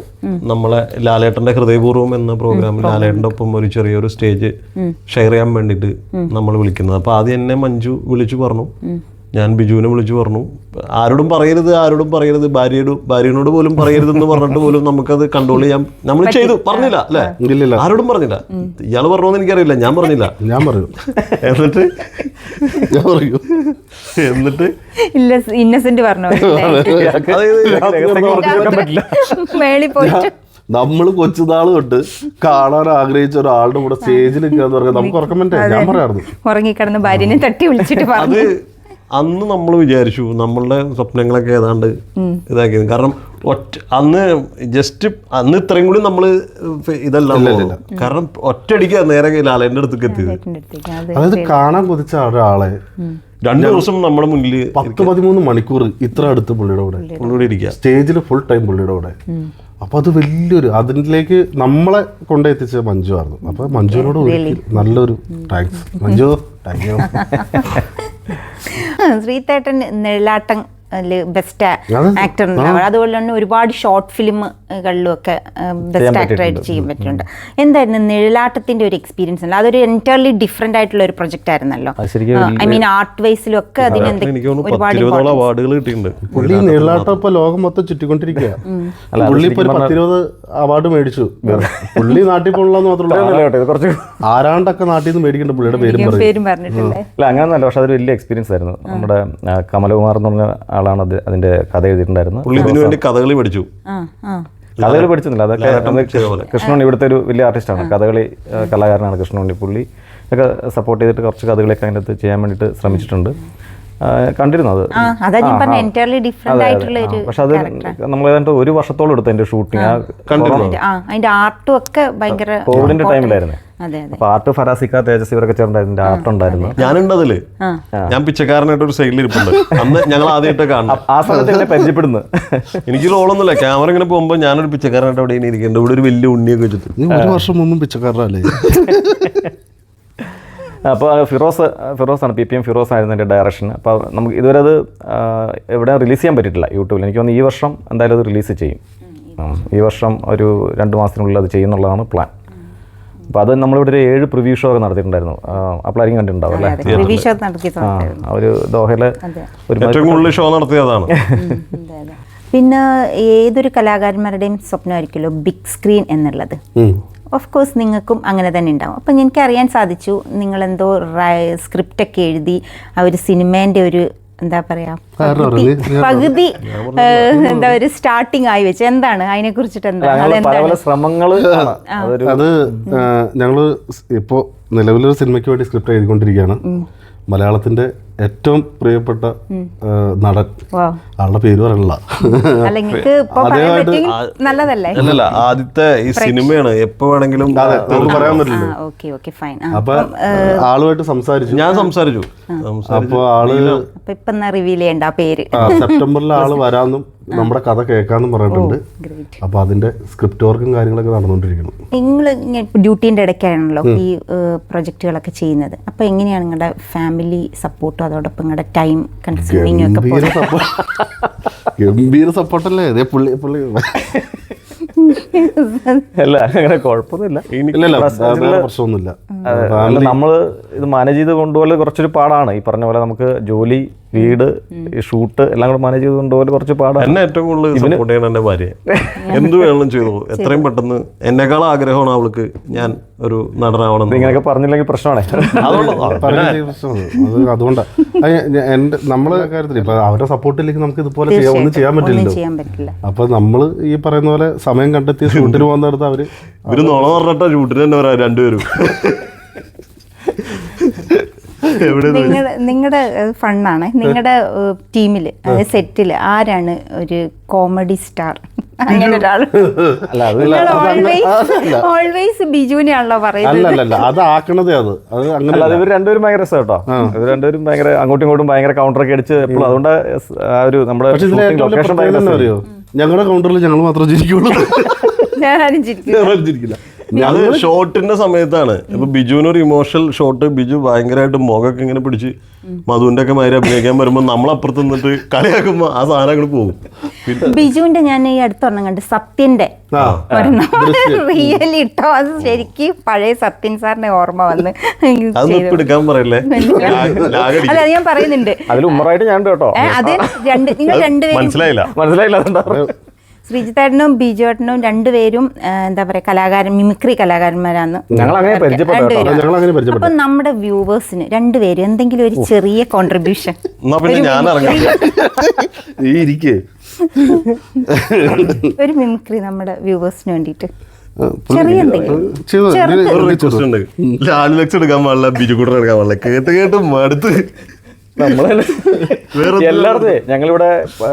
നമ്മളെ ലാലേട്ടൻ്റെ ഹൃദയപൂർവ്വം എന്ന പ്രോഗ്രാമിൽ ലാലേട്ടൻ്റെ ഒപ്പം ഒരു ചെറിയൊരു സ്റ്റേജ് ഷെയർ ചെയ്യാൻ വേണ്ടിയിട്ട് നമ്മൾ വിളിക്കുന്നത്. അപ്പോൾ ആദ്യം എന്നെ മഞ്ജു വിളിച്ചു പറഞ്ഞു, ഞാൻ ബിജുവിനെ വിളിച്ചു പറഞ്ഞു, ആരോടും പറയരുത്, ഭാര്യനോട് പോലും പറയരുതെന്ന് പറഞ്ഞിട്ട് പോലും നമുക്കത് കൺട്രോൾ ചെയ്യാൻ നമ്മൾ ചെയ്തു. പറഞ്ഞില്ല അല്ലേ? ആരോടും പറഞ്ഞില്ല. ഇയാൾ പറഞ്ഞോന്ന് എനിക്കറിയില്ല, ഞാൻ പറഞ്ഞില്ല. ഞാൻ പറയൂ എന്നിട്ട് ഇന്നസെന്റ് പറഞ്ഞു നമ്മൾ കൊച്ചുനാൾ തൊട്ട് കാണാൻ ആഗ്രഹിച്ച ഒരാളുടെ കൂടെ സ്റ്റേജിൽ നിൽക്കാന്ന് പറഞ്ഞാൽ നമുക്ക് ഉറക്കം പറ്റേ. ഞാൻ പറയാറുണ്ട്, ഉറങ്ങിക്കിടന്ന് ഭാര്യനെ തട്ടി വിളിച്ചിട്ട് അത് അന്ന് നമ്മൾ വിചാരിച്ചു നമ്മളുടെ സ്വപ്നങ്ങളൊക്കെ ഏതാണ്ട് ഇതാക്കിയത്. കാരണം അന്ന് ഇത്രയും കൂടി നമ്മള് ഇതല്ല, കാരണം ഒറ്റയടിക്ക് നേരെ ലാലേന്റെ അടുത്തേക്ക് എത്തിയത്. അതായത് കാണാൻ കൊതിച്ച ഒരാളെ 2 ദിവസം നമ്മുടെ മുന്നിൽ 10-13 മണിക്കൂർ ഇത്ര അടുത്ത് പുള്ളിയുടെ കൂടെ ഇരിക്കുക, സ്റ്റേജിൽ ഫുൾ ടൈം പുള്ളിയുടെ കൂടെ. അപ്പൊ അത് വലിയൊരു അതിലേക്ക് നമ്മളെ കൊണ്ടെത്തിച്ച മഞ്ജു ആയിരുന്നു. അപ്പൊ മഞ്ജുവിനോട് നല്ലൊരു താങ്ക്സ് മഞ്ജു. Thank you. ശ്രീതേട്ടൻ നിഴലാട്ടം ബെസ്റ്റ് ആക്ടർ, അതുപോലെ തന്നെ ഒരുപാട് ഷോർട്ട് ഫിലിമുകളിലും ഒക്കെ ബെസ്റ്റ് ആക്ടറായിട്ട് ചെയ്യാൻ പറ്റുന്നുണ്ട്. എന്തായിരുന്നു നിഴലാട്ടത്തിന്റെ ഒരു എക്സ്പീരിയൻസ്? അല്ല, അതൊരു എൻറ്റയർലി ഡിഫറെന്റ് ആയിട്ടുള്ള ഒരു പ്രൊജക്ട് ആയിരുന്നല്ലോ. ഐ മീൻ ആർട്ട് വൈസിലും ഒക്കെ അതിന് ഒരുപാട് അവാർഡുകൾ കിട്ടിയിട്ടുണ്ട്. പുള്ളി നിഴലാട്ടം ഇപ്പൊ ലോകം മൊത്തം ചുറ്റിക്കൊണ്ടിരിക്കുക. പുള്ളി ഇപ്പൊ 10-20 അവാർഡ് മേടിച്ചു. പുള്ളി നാട്ടിൽ പോകണമെന്ന് മാത്രമല്ല, ആരാണ്ടൊക്കെ നാട്ടിൽ നിന്ന് മേടിക്കേണ്ട പുള്ളിയുടെ പേരും പറഞ്ഞിട്ടില്ലേ? അല്ല, അങ്ങനെയൊന്നല്ല. പക്ഷെ അതൊരു വലിയ എക്സ്പീരിയൻസ് ആയിരുന്നു. നമ്മുടെ കമലകുമാർ എന്ന് പറഞ്ഞ ആളാണ് അതിന്റെ കഥ എഴുതിയിട്ടുണ്ടായിരുന്നു. പുള്ളി ഇതിനു വേണ്ടി കഥകളി പഠിച്ചു. കഥകളി പഠിച്ചിട്ടില്ല, അതൊക്കെ കൃഷ്ണുണ്ണി ഇവിടുത്തെ ഒരു വലിയ ആർട്ടിസ്റ്റാണ്, കഥകളി കലാകാരനാണ് കൃഷ്ണുണ്ണി. പുള്ളി ഒക്കെ സപ്പോർട്ട് ചെയ്തിട്ട് കുറച്ച് കഥകളിയൊക്കെ അതിൻ്റെ അകത്ത് ചെയ്യാൻ വേണ്ടിയിട്ട് ശ്രമിച്ചിട്ടുണ്ട്. കണ്ടിരുന്നു അത്. പക്ഷെ അത് നമ്മൾ ഏതാണ്ട് 1 വർഷത്തോളം എടുത്തു അതിന്റെ ഷൂട്ടിങ്. കോവിഡിന്റെ ടൈമിലായിരുന്നു. അപ്പൊ ആർട്ട് ഫറാസിക്ക, തേജസ് ഇവരൊക്കെ ചേർന്നായിരുന്നു. ആർട്ട് ഉണ്ടായിരുന്നു. ഞാനുണ്ട് അതില്. ഞാൻ പിച്ചക്കാരനായിട്ട് ഒരു സൈഡിൽ ഇരിപ്പുണ്ട്. അന്ന് ഞങ്ങൾ ആദ്യമായിട്ട് കാണണം. ആ സമയത്ത് എന്നെ പരിചയപ്പെടുന്നു. എനിക്ക് റോളൊന്നുമില്ല, ക്യാമറ ഇങ്ങനെ പോകുമ്പോൾ ഞാനൊരു പിച്ചക്കാരനായിട്ട് അവിടെ ഇരിക്കേണ്ട. ഇവിടെ ഒരു വലിയ ഉണ്ണിയൊക്കെ വെച്ചിട്ട് 1 വർഷം മുമ്പ് പിച്ചക്കാരനല്ലേ. അപ്പോൾ ഫിറോസാണ്, PPM ഫിറോസ് ആയിരുന്നു എൻ്റെ ഡയറക്ഷൻ. അപ്പോൾ നമുക്ക് ഇതുവരെ അത് എവിടെ റിലീസ് ചെയ്യാൻ പറ്റിയിട്ടില്ല യൂട്യൂബിൽ. എനിക്ക് തോന്നുന്നു ഈ വർഷം എന്തായാലും അത് റിലീസ് ചെയ്യും. ഈ വർഷം ഒരു 2 മാസത്തിനുള്ളിൽ അത് ചെയ്യുന്നുള്ളതാണ് പ്ലാൻ. അപ്പോൾ അത് നമ്മളിവിടെ ഒരു 7 പ്രിവ്യൂ ഷോ ഒക്കെ നടത്തിയിട്ടുണ്ടായിരുന്നു. അപ്പോഴായിരിക്കും കണ്ടിട്ടുണ്ടാവും അല്ലേ? ഒരു ദോഹയിലെ ഏറ്റവും കൂടുതൽ ഷോ നടത്തിയതാണ്. പിന്നെ ഏതൊരു കലാകാരന്മാരുടെയും സ്വപ്നമായിരിക്കുമല്ലോ ബിഗ് സ്ക്രീൻ എന്നുള്ളത്. ഓഫ് കോഴ്സ് നിങ്ങൾക്കും അങ്ങനെ തന്നെ ഉണ്ടാവും. അപ്പം എനിക്ക് അറിയാൻ സാധിച്ചു നിങ്ങളെന്തോ സ്ക്രിപ്റ്റൊക്കെ എഴുതി ആ ഒരു സിനിമേൻ്റെ ഒരു എന്താ പറയാ പകുതി എന്താ ഒരു സ്റ്റാർട്ടിങ് ആയി വെച്ച്. എന്താണ് അതിനെ കുറിച്ചിട്ട്? അത് ഞങ്ങള് ഇപ്പോ നിലവിലൊരു സിനിമയ്ക്ക് വേണ്ടി സ്ക്രിപ്റ്റ് എഴുതിക്കൊണ്ടിരിക്കുകയാണ്. മലയാളത്തിന്റെ ഏറ്റവും പ്രിയപ്പെട്ട നടൻ, ആളുടെ പേര് പറയണില്ല. അല്ലല്ല, ആദ്യത്തെ ഈ സിനിമയാണ്, എപ്പോ വേണമെങ്കിലും പറയാൻ പറ്റില്ല. അപ്പൊ ആളുമായിട്ട് സംസാരിച്ചു, ഞാൻ സംസാരിച്ചു. അപ്പൊ ആള് റിവീൽ ചെയ്യണ്ട പേര്. സെപ്റ്റംബറിൽ ആള് വരാന്നും നമ്മുടെ കഥ കേൾക്കാന്നും പറഞ്ഞിട്ടുണ്ട്. അപ്പൊ അതിന്റെ സ്ക്രിപ്റ്റ് വർക്കും കാര്യങ്ങളൊക്കെ നടന്നുകൊണ്ടിരിക്കുന്നു. നിങ്ങൾ ഡ്യൂട്ടീൻ്റെ ഇടയ്ക്കാണല്ലോ ഈ പ്രൊജക്റ്റുകളൊക്കെ ചെയ്യുന്നത്. അപ്പൊ എങ്ങനെയാണ് നിങ്ങളുടെ ഫാമിലി സപ്പോർട്ടും അതോടൊപ്പം നിങ്ങളുടെ ടൈം കൺസ്യൂമിങ് ഒക്കെ? ഗംഭീര സപ്പോർട്ടല്ലേ ഇതേ പുള്ളി. അല്ല, അങ്ങനെ കുഴപ്പമൊന്നുമില്ല, പ്രശ്നമൊന്നുമില്ല. നമ്മള് ഇത് മാനേജ് ചെയ്ത് കൊണ്ടുപോലെ കുറച്ചൊരു പാടാണ്. ഈ പറഞ്ഞ പോലെ നമുക്ക് ജോലി, വീട്, ഷൂട്ട് എല്ലാം കൂടെ മാനേജ് ചെയ്ത് കൊണ്ടുപോലെ കുറച്ച് പാടാണ്. എന്നെ ഏറ്റവും കൂടുതൽ സപ്പോർട്ട് ചെയ്യണം എൻ്റെ ഭാര്യ. എന്ത് വേണം ചെയ്തു, എത്രയും പെട്ടെന്ന്. എന്നെക്കാളും ആഗ്രഹമാണ് അവൾക്ക് ഞാൻ ഒരു നടനാവണം. ഇങ്ങനെയൊക്കെ പറഞ്ഞില്ലെങ്കിൽ പ്രശ്നമാണ്. അതുകൊണ്ടാണ് നമ്മളെ കാര്യത്തിൽ ഇപ്പൊ അവരുടെ സപ്പോർട്ടിലേക്ക് നമുക്ക് ഇതുപോലെ ഒന്നും ചെയ്യാൻ പറ്റില്ല. അപ്പൊ നമ്മള് ഈ പറയുന്ന പോലെ സമയം കണ്ടെത്തി ഷൂട്ടിന് പോകുന്നിടത്ത് ഇവര് നോള പറഞ്ഞിട്ടാ ഷൂട്ടിന് തന്നെ വരാം രണ്ടുപേരും. നിങ്ങളുടെ ഫണ്ണാണ്. നിങ്ങളുടെ ടീമില് സെറ്റിൽ ആരാണ് ഒരു കോമഡി സ്റ്റാർ? അങ്ങനെ ഒരാൾ ഓൾവേസ് ബിജുവിനെയാണല്ലോ പറയുന്നത്. അതാക്കണതേ ഇവർ രണ്ടുപേരും ഭയങ്കര രസം കേട്ടോ. ഇവർ രണ്ടുപേരും ഭയങ്കര അങ്ങോട്ടും ഇങ്ങോട്ടും ഭയങ്കര കൗണ്ടറൊക്കെ അടിച്ച് എപ്പോഴും. അതുകൊണ്ട് ഒരു നമ്മുടെ അറിയോ, ഞങ്ങളുടെ കൗണ്ടറിൽ ഞങ്ങൾ മാത്രമേ ചിരിക്കുള്ളൂ. ഞാനും ചിരിക്കില്ല. അത് ഷോട്ടിന്റെ സമയത്താണ്. ഇപ്പൊ ബിജുവിന് ഒരു ഇമോഷണൽ ഷോട്ട്, ബിജു ഭയങ്കരമായിട്ട് മുഖമൊക്കെ ഇങ്ങനെ പിടിച്ച് മധുവിന്റെ ഒക്കെ മാതിരി അഭിനയിക്കാൻ വരുമ്പോ നമ്മളപ്പുറത്ത് നിന്നിട്ട് കളിയാക്കുമ്പോ ആ സാധനം അങ്ങോട്ട് പോകും. ബിജുവിന്റെ ഞാൻ ഈ അടുത്തൊരെണ്ണം കണ്ട്, സത്യന്റെ റിയലി ഇട്ടോ, അത് ശരിക്കും പഴയ സത്യൻ സാറിന്റെ ഓർമ്മ വന്ന് അതൊന്നും എടുക്കാൻ പറയല്ലേ. അല്ല അത് ഞാൻ പറയുന്നുണ്ട്, അതിൽ ഉമ്മറായിട്ട് ഞാൻ കേട്ടോ. അത് നിങ്ങൾ രണ്ടുപേരും മനസ്സിലായില്ല. ശ്രീജിത്തേട്ടനും ബിജുവേട്ടനും രണ്ടുപേരും എന്താ പറയാ മിമിക്രി കലാകാരന്മാരാണ്. അപ്പൊ നമ്മുടെ വ്യൂവേഴ്സിന് രണ്ടുപേരും എന്തെങ്കിലും ഒരു ചെറിയ കോൺട്രിബ്യൂഷൻ, ഒരു മിമിക്രി നമ്മുടെ വ്യൂവേഴ്സിന് വേണ്ടിയിട്ട് ചെറിയ എടുക്കാൻ പാടില്ല, ബിജു കൂട്ടർ എടുക്കാൻ പാടില്ല. കേട്ട് മടുത്ത് എല്ലായിടത്തും ഞങ്ങളിവിടെ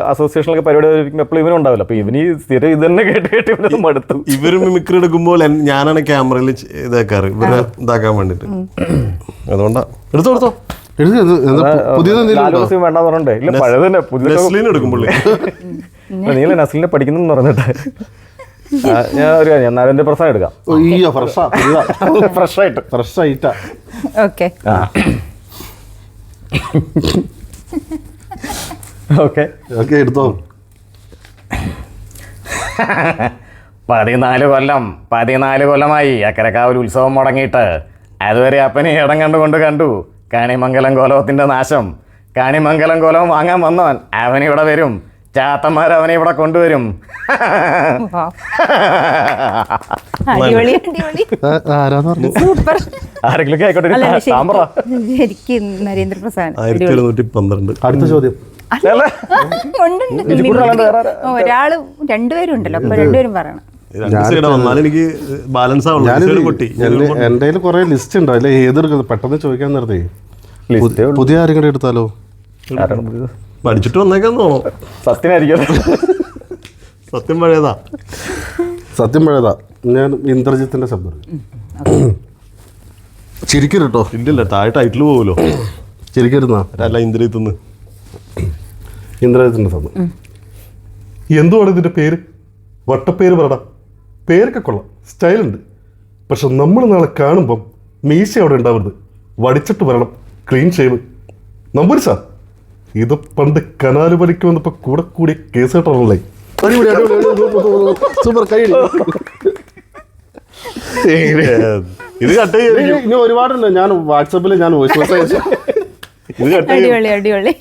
അസോസിയേഷനിലൊക്കെ പരിപാടി എപ്പോഴും ഇവനും ഉണ്ടാവില്ല. അപ്പൊ ഇവന് സ്ഥിരം ഇത് തന്നെ കേട്ട് മടുത്തു. ഇവര് മിമിക്രി എടുക്കുമ്പോൾ ഞാനാണ് ക്യാമറയിൽ ഇതാക്കാറ്, ഇവരെ ഇതാക്കാൻ വേണ്ടിട്ട്. അതുകൊണ്ടാ എടുത്തോ വേണ്ടെന്ന് പറഞ്ഞേ. ഇല്ല പഴയ തന്നെ പുതിയ എടുക്കുമ്പോൾ നീല നസ്ലിനെ പഠിക്കുന്നു പറഞ്ഞിട്ട് ഞാൻ ഒരു കാര്യം നരേന്ദ്ര പ്രസാദ് എടുക്കാം. ഫ്രഷ് ആയിട്ട് ഓക്കെ ഓക്കെ എടുത്തോ. 14 കൊല്ലമായി അക്കരക്കാവിൽ ഉത്സവം മുടങ്ങിയിട്ട്. അതുവരെ അപ്പനെ ഇടം കണ്ടു കാണിമംഗലം കോലത്തിന്റെ നാശം. കാണിമംഗലം കോലം വാങ്ങാൻ വന്നവൻ അവനിവിടെ വരും, ചാത്തന്മാർ അവനെ ഇവിടെ കൊണ്ടുവരും. ആരെങ്കിലും ആയിക്കോട്ടെ. നരേന്ദ്രപ്രസാദ്. 1712. അടുത്ത ചോദ്യം. ഒരാള് രണ്ടുപേരും ഉണ്ടല്ലോ, അപ്പൊ രണ്ടുപേരും പറയണം. എനിക്ക് ബാലൻസ് ആവുള്ളൂ. എന്റെ കുറെ ലിസ്റ്റ് ഉണ്ടോ, അല്ലെ ഏതെടുക്കുന്നത് പെട്ടെന്ന് ചോദിക്കാൻ നിർത്തി. പുതിയ ആരും കൂടെ എടുത്താലോ? പഠിച്ചിട്ട് വന്നേക്കാന്ന് തോന്നുന്നു. സത്യം പഴയതാ. ഞാൻ ഇന്ദ്രജിത്തിന്റെ ശബ്ദം. ചിരിക്കരുട്ടോ. ഇല്ലല്ല, താഴെ ടൈറ്റിൽ പോകുമല്ലോ. ചിരിക്കരുന്നാ അല്ല, ഇന്ദ്രജിത്ത് ഇന്ദ്രജിത്തിന്റെ ശബ്ദം. എന്തുവാണ് ഇതിന്റെ പേര്? വട്ടപ്പേര് പറടാ. പേരൊക്കെ കൊള്ളാം, സ്റ്റൈലുണ്ട്. പക്ഷെ നമ്മൾ നാളെ കാണുമ്പം മീശ അവിടെ ഉണ്ടാവരുത്, വടിച്ചിട്ട് വരണം, ക്ലീൻ ഷേവ്. നമ്പൂരി സാർ, ഇത് പണ്ട് കനാല് പണിക്ക് വന്നപ്പോ കൂടിയ കേസ് കേട്ടോളേ. സൂപ്പർ കൈ. ഇത് കട്ട് ഇനി ഒരുപാടുണ്ട്. ഞാൻ വാട്സാപ്പിൽ വോയിസ് മെസ്സേജ് അടിപൊളി.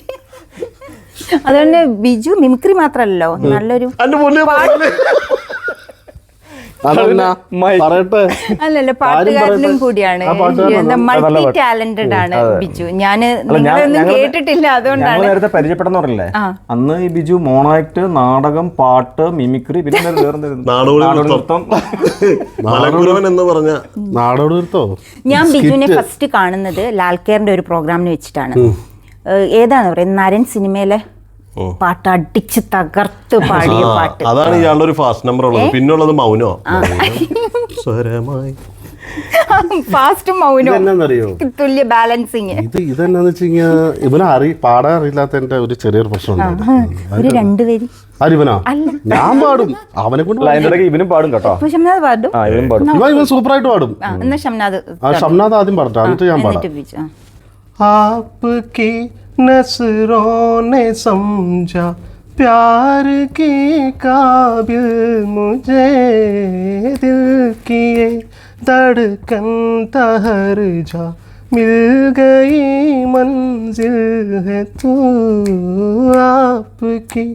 അതുകൊണ്ട് ബിജു മിമിക്രി മാത്രല്ലോ, നല്ലൊരു അല്ലല്ലോ പാട്ടുകാരനും കൂടിയാണ്. മൾട്ടി ടാലന്റഡ് ആണ് ബിജു. നിങ്ങളൊന്നും കേട്ടിട്ടില്ല, അതുകൊണ്ടാണ് നേരത്തെ പരിചയപ്പെടുന്ന പറഞ്ഞില്ലേ. അന്ന് ഈ ബിജു മോണോആക്ട്, നാടകം, പാട്ട്, മിമിക്രി, പിന്നെ ഞാൻ ബിജുവിനെ ഫസ്റ്റ് കാണുന്നത് ലാൽക്കേറിന്റെ ഒരു പ്രോഗ്രാമിന് വെച്ചിട്ടാണ്. ഏതാണ് പറയുന്നത്, നരൻ സിനിമയിലെ പാട്ട് അടിച്ച് തകർത്ത് പാടിയ പാട്ട്. അതാണ് ഇയാളുടെ ഒരു ഫാസ്റ്റ് നമ്പർ ഉള്ളത്. പിന്നുള്ളത് മൗനോ. ഫാസ്റ്റ് മൗനോ, തുല്യ ബാലൻസിങ്. ഇതെന്നാന്ന് വെച്ച് കഴിഞ്ഞാൽ ഇവനെ പാടാൻ അറിയില്ലാത്തതിന്റെ ഒരു ചെറിയൊരു പ്രശ്നമുണ്ട്. ഒരു രണ്ടുപേര് ആരിവനാ? ഞാൻ പാടും, അവനെ കൊണ്ട് ഇവനും പാടും കേട്ടോ. ഷംനാദ് പാടും, ഇവൻ സൂപ്പറായിട്ട് പാടും. എന്നാ ഷംനാദ് ആദ്യം പാടട്ടെ, എന്നിട്ട് ഞാൻ പാടാം. आपकी नज़रों ने समझा प्यार के काबिल मुझे, दिल की ये धड़कन ठहर जा, मिल गई मंजिल है तू, आपकी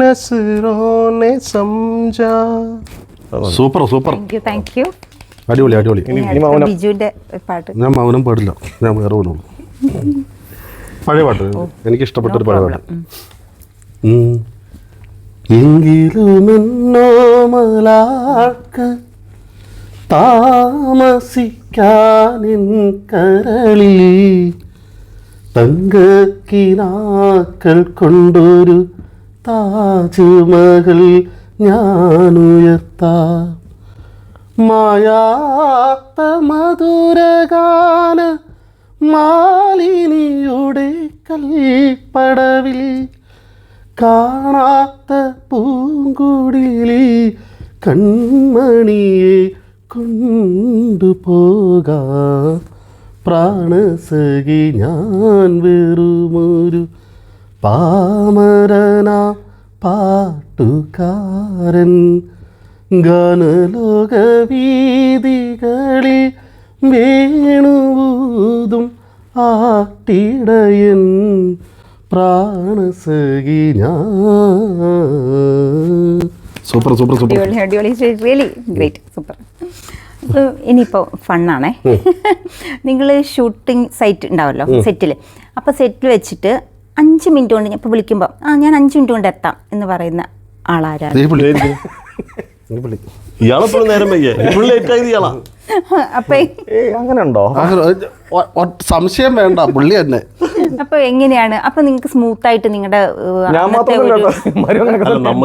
नज़रों ने समझा. സൂപ്പർ. Thank you. അടിപൊളി. ബിജുവിന്റെ പാട്ട് ഞാൻ മൗനം പാടില്ല, ഞാൻ വേറെ പാടുള്ളൂ. പഴയ പാട്ട് എനിക്ക് ഇഷ്ടപ്പെട്ടൊരു പഴയ പാട്ട്. എങ്കിലും എന്നോമലാൾക്ക് താമസിക്കാനിൻ കരളിൽ തങ്കക്കിനാക്കൾ കൊണ്ടൊരു താജ്മഹൽ ഞാനുയർത്താം. മായാത്ത മധുരഗാന മാലിനിയുടെ കൽപ്പടവിൽ കാണാത്ത പൂങ്കുടിലിൽ കൺമണിയെ കൊണ്ടുപോകാം പ്രാണസഖി ഞാൻ വെറുമൊരു പാമരനാ പാട്ടുകാരൻ ഗാനലോക വീതികളിൽ വേണുവൂതും ആട്ടിടയൻ പ്രാണസഖി ഞാൻ. Super super super. അടിപൊളി റിയലി ഗ്രേറ്റ് സൂപ്പർ. ഇനിയിപ്പോൾ ഫണ്ണാണേ. നിങ്ങൾ ഷൂട്ടിംഗ് സൈറ്റ് ഉണ്ടാവല്ലോ സെറ്റിൽ, അപ്പോൾ സെറ്റിൽ വെച്ചിട്ട് 5 മിനിറ്റ് കൊണ്ട് ഇപ്പോൾ വിളിക്കുമ്പോൾ ഞാൻ 5 മിനിറ്റ് കൊണ്ട് എത്താം എന്ന് പറയുന്ന ആളാരാണ്? ഇയാളെപ്പോഴും നേരം വയ്യേ ലേറ്റ് ആയത് ഇയാളാ. അപ്പൊ അങ്ങനെ ഉണ്ടോ? സംശയം വേണ്ട, പുള്ളി തന്നെ. അപ്പൊ എങ്ങനെയാണ് അപ്പൊ നിങ്ങൾക്ക് സ്മൂത്ത് ആയിട്ട് നിങ്ങളുടെ ഞാൻ മാത്രമല്ല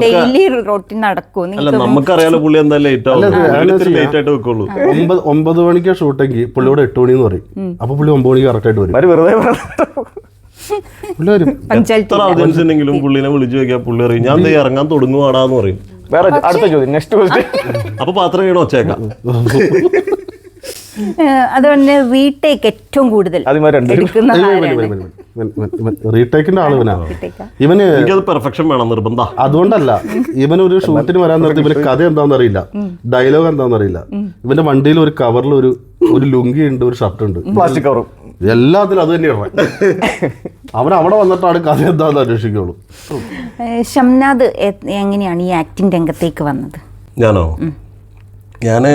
ഡെയിലി റൊട്ടീൻ നടക്കുമോ? അല്ല നമുക്കറിയാലോ പുള്ളി എന്താ ലേറ്റ് ആവും, ലേറ്റ് ആയിട്ട് വെക്കുള്ളൂ. 9 മണിക്കാ ഷൂട്ടെങ്കിൽ പുള്ളിയോട് 8 മണി എന്ന് പറയും. അപ്പൊ പുള്ളി 9 മണിക്ക് കറക്റ്റ് ആയിട്ട് വരും. വെറുതെ പുള്ളി വരും. എത്ര ഓഡിയൻസ് ഉണ്ടെങ്കിലും പുള്ളിനെ വിളിച്ചു വെക്കാൻ പുള്ളി അറിയും ഞാൻ ദേ ഇറങ്ങാൻ തുടങ്ങുവാടാന്ന് പറയും. വേറെ അടുത്ത ചോദ്യം, നെക്സ്റ്റ് ക്വസ്റ്റ്യൻ. അപ്പൊ പാത്രം വീണ ഒച്ചേക്കാം. അതുകൊണ്ട് റീടേക്ക് ഏറ്റവും കൂടുതൽ എടുക്കുന്നത് ആരാണ്? റീടേക്കിന്റെ ആള് ഇവന് എനിക്കത് പെർഫെക്ഷൻ വേണം നിർബന്ധ. അതുകൊണ്ടല്ല, ഇവനൊരു ഷൂട്ടിന് വരാൻ നേരത്തെ ഇവന് കഥ എന്താണെന്ന് അറിയില്ല, ഡയലോഗ് എന്താണെന്ന് അറിയില്ല. ഇവന്റെ വണ്ടിയിൽ ഒരു കവറിൽ ഒരു ലുങ്കി ഉണ്ട്, ഒരു ഷർട്ട് ഉണ്ട്, പ്ലാസ്റ്റിക് കവറും, എല്ലാത്തിലും അത് തന്നെയാണ്. അവൻ അവിടെ വന്നിട്ടാണ് കഥ എന്താണെന്ന് അന്വേഷിക്കുള്ളൂ. ഷംനാദ് എങ്ങനെയാണ് ഈ ആക്ടിംഗ് രംഗത്തേക്ക് വന്നത്? ഞാനോ? ഞാന്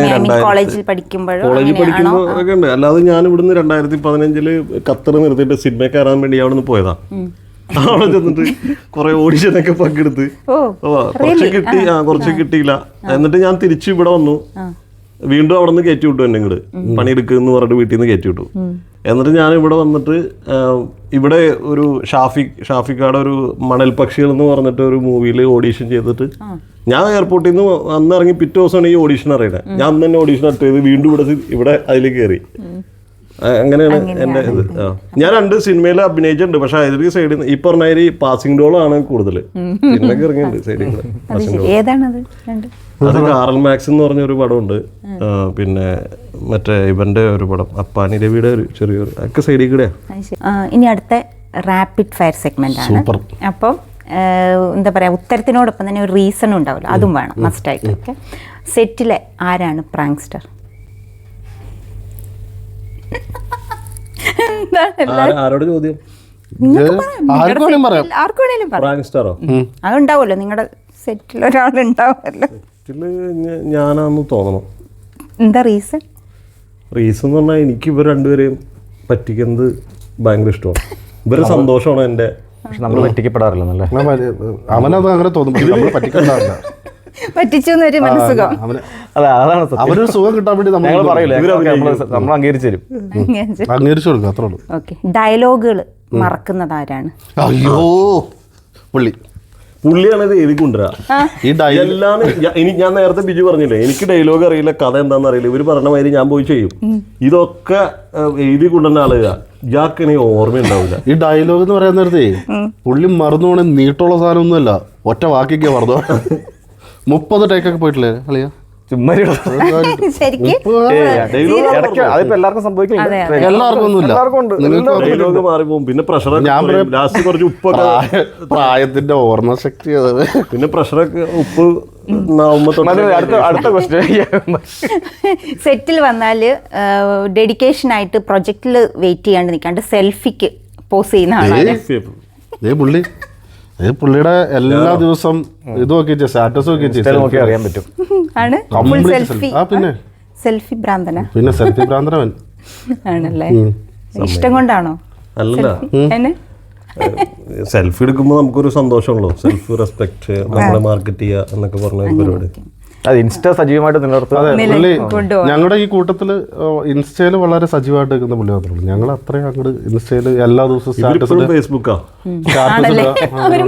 കോളേജിൽ പഠിക്കുമ്പോഴോ? കോളേജിൽ പഠിക്കുമ്പോൾ ഒക്കെ ഉണ്ട്. അല്ലാതെ ഞാൻ ഇവിടുന്ന് 2015 ഖത്തർ നിർത്തിയിട്ട് സിനിമ കയറാൻ വേണ്ടി അവിടെ നിന്ന് പോയതാ. അവിടെ ചെന്നിട്ട് കുറെ ഓഡിഷനൊക്കെ പങ്കെടുത്ത് കുറച്ച് കിട്ടിയില്ല. എന്നിട്ട് ഞാൻ തിരിച്ചു ഇവിടെ വന്നു. വീണ്ടും അവിടെ നിന്ന് കയറ്റി വിട്ടു എന്നെ ഇങ്ങോട്ട് പണിയെടുക്കുന്ന് പറഞ്ഞിട്ട് വീട്ടിൽ നിന്ന് കയറ്റി വിട്ടു. എന്നിട്ട് ഞാൻ ഇവിടെ വന്നിട്ട് ഇവിടെ ഒരു ഷാഫിക്കാടെ ഒരു മണൽ പക്ഷികൾ എന്ന് പറഞ്ഞിട്ട് ഒരു മൂവിയിൽ ഓഡീഷൻ ചെയ്തിട്ട് ഞാൻ എയർപോർട്ടിൽ നിന്ന് അന്ന് ഇറങ്ങി പിറ്റേ ദിവസമാണ് ഈ ഓഡീഷൻ അറിയുന്നത്. ഞാൻ അന്ന് തന്നെ ഓഡീഷൻ അറ്റൻഡ് ചെയ്ത് വീണ്ടും ഇവിടെ അതിൽ കയറി. അങ്ങനെയാണ് എൻ്റെ ഇത്. ഞാൻ 2 സിനിമയിൽ അഭിനയിച്ചിട്ടുണ്ട്. പക്ഷെ അതിൽ സൈഡിൽ ഈ പറഞ്ഞ പാസിംഗ് റോളാണ് കൂടുതൽ. സിനിമയൊക്കെ ഇറങ്ങിയിട്ടുണ്ട് സൈഡിൽ കൂടെ. അത് കാറൽ മാക്സ് എന്ന് പറഞ്ഞൊരു പടമുണ്ട്. പിന്നെ മറ്റേ ഇവന്റെ ഒരു പടം അപ്പാനി രവിയുടെ ഒരു ചെറിയൊരു ഒക്കെ സൈഡിൽ കൂടെ. ഇനി അടുത്ത റാപ്പിഡ് ഫയർ സെഗ്മെന്റ് ആണ്. അപ്പം എന്താ പറയാ, ഉത്തരത്തിനോടൊപ്പം തന്നെ ഒരു റീസൺ ഉണ്ടാവില്ല, അതും വേണം മസ്റ്റായിട്ട്. ഓക്കെ, സെറ്റിലെ ആരാണ് പ്രാങ്സ്റ്റർ? ആരോട് ചോദ്യം? ആർക്കുവേണേലും പ്രാങ്സ്റ്ററോ? അതുണ്ടാവുമല്ലോ നിങ്ങളുടെ സെറ്റിൽ ഒരാളുണ്ടാവുമല്ലോ. ഞാനാന്ന് തോന്നണം. എന്താ റീസൺ? റീസൺ എന്ന് പറഞ്ഞാൽ എനിക്ക് ഇവർ രണ്ടുപേരെയും പറ്റിക്കുന്നത് ഭയങ്കര ഇഷ്ടമാണ്. ഇവരുടെ സന്തോഷമാണ് എൻ്റെ. പക്ഷെ നമ്മൾ പറ്റിക്കപ്പെടാറില്ലെന്നല്ലേ? അവനത് അങ്ങനെ തോന്നും, പറ്റിക്കണ്ടാവില്ല. പറ്റിച്ചു എന്നൊരു മനസ്സുഖം. അതാണ് അവരൊരു സുഖം കിട്ടാൻ വേണ്ടി നമ്മൾ പറയില്ല, നമ്മൾ അംഗീകരിച്ചു തരും. അംഗീകരിച്ചു കൊടുക്കും, അത്രേ ഉള്ളൂ. ഓക്കെ, ഡയലോഗുകൾ മറക്കുന്നത് ആരാണ്? അയ്യോ, പുള്ളിയാണ് ഇത് എഴുതി കൊണ്ടുവരാ. എല്ലാം ഞാൻ നേരത്തെ ബിജു പറഞ്ഞില്ലേ, എനിക്ക് ഡയലോഗ് അറിയില്ല, കഥ എന്താണെന്ന് അറിയില്ല. ഇവര് പറഞ്ഞ മാതിരി ഞാൻ പോയി ചെയ്യും. ഇതൊക്കെ എഴുതി കൊണ്ടുവന്ന ആളുക ഇയാൾക്കണി ഓർമ്മയുണ്ടാവില്ല. ഈ ഡയലോഗ് എന്ന് പറയാൻ നേരത്തെ പുള്ളി മറന്നു പോണേ നീട്ടുള്ള സാധനമൊന്നുമല്ല, ഒറ്റ വാക്കിക്കാ മറന്നു. 30 ടേക്കൊക്കെ പോയിട്ടില്ലേ അളിയാ? എല്ലാവർക്കും സംഭവിക്കില്ല, എല്ലാവർക്കും ഒന്നുമില്ല. ഡയലോഗ് മാറിപ്പോവും. പിന്നെ പ്രഷർ, ലാസ്റ്റ് കുറച്ച് ഉപ്പൊക്കെ, പ്രായത്തിന്റെ ഓർമ്മശക്തി, പിന്നെ പ്രഷറൊക്കെ ഉപ്പ്. അടുത്ത ക്വസ്റ്റ്യൻ. സെറ്റിൽ വന്നാൽ ഡെഡിക്കേഷൻ ആയിട്ട് പ്രൊജക്റ്റിൽ വെയിറ്റ് ചെയ്യാണ്ട് നിൽക്കാണ്ട് സെൽഫിക്ക് പോസ് ചെയ്യുന്ന ആളാണ് പുള്ളിയുടെ എല്ലാ ദിവസം ഇത് നോക്കിച്ച് സ്റ്റാറ്റസ് നോക്കി അറിയാൻ പറ്റും. ആണ് പിന്നെ സെൽഫി ഭ്രാന്തനാ. പിന്നെ സെൽഫി ഭ്രാന്തനവൻ ആണല്ലേ? ഇഷ്ടം കൊണ്ടാണോ? അല്ല, സെൽഫി എടുക്കുമ്പോൾ നമുക്കൊരു സന്തോഷമുള്ളൂ. സെൽഫ് റെസ്പെക്ട്, നമ്മളെ മാർക്കറ്റ് ചെയ്യുക എന്നൊക്കെ പറഞ്ഞ ഒരു പരിപാടി. അത് ഇൻസ്റ്റ സജീവമായിട്ട് നിലനിർത്തുക. ഞങ്ങളുടെ ഈ കൂട്ടത്തില് ഇൻസ്റ്റയില് വളരെ സജീവമായിട്ട് നിൽക്കുന്ന പുള്ളി മാത്രമേ ഉള്ളൂ. ഞങ്ങൾ അത്രയും അങ്ങോട്ട് ഇൻസ്റ്റയില് എല്ലാ ദിവസവും ഫേസ്ബുക്കാ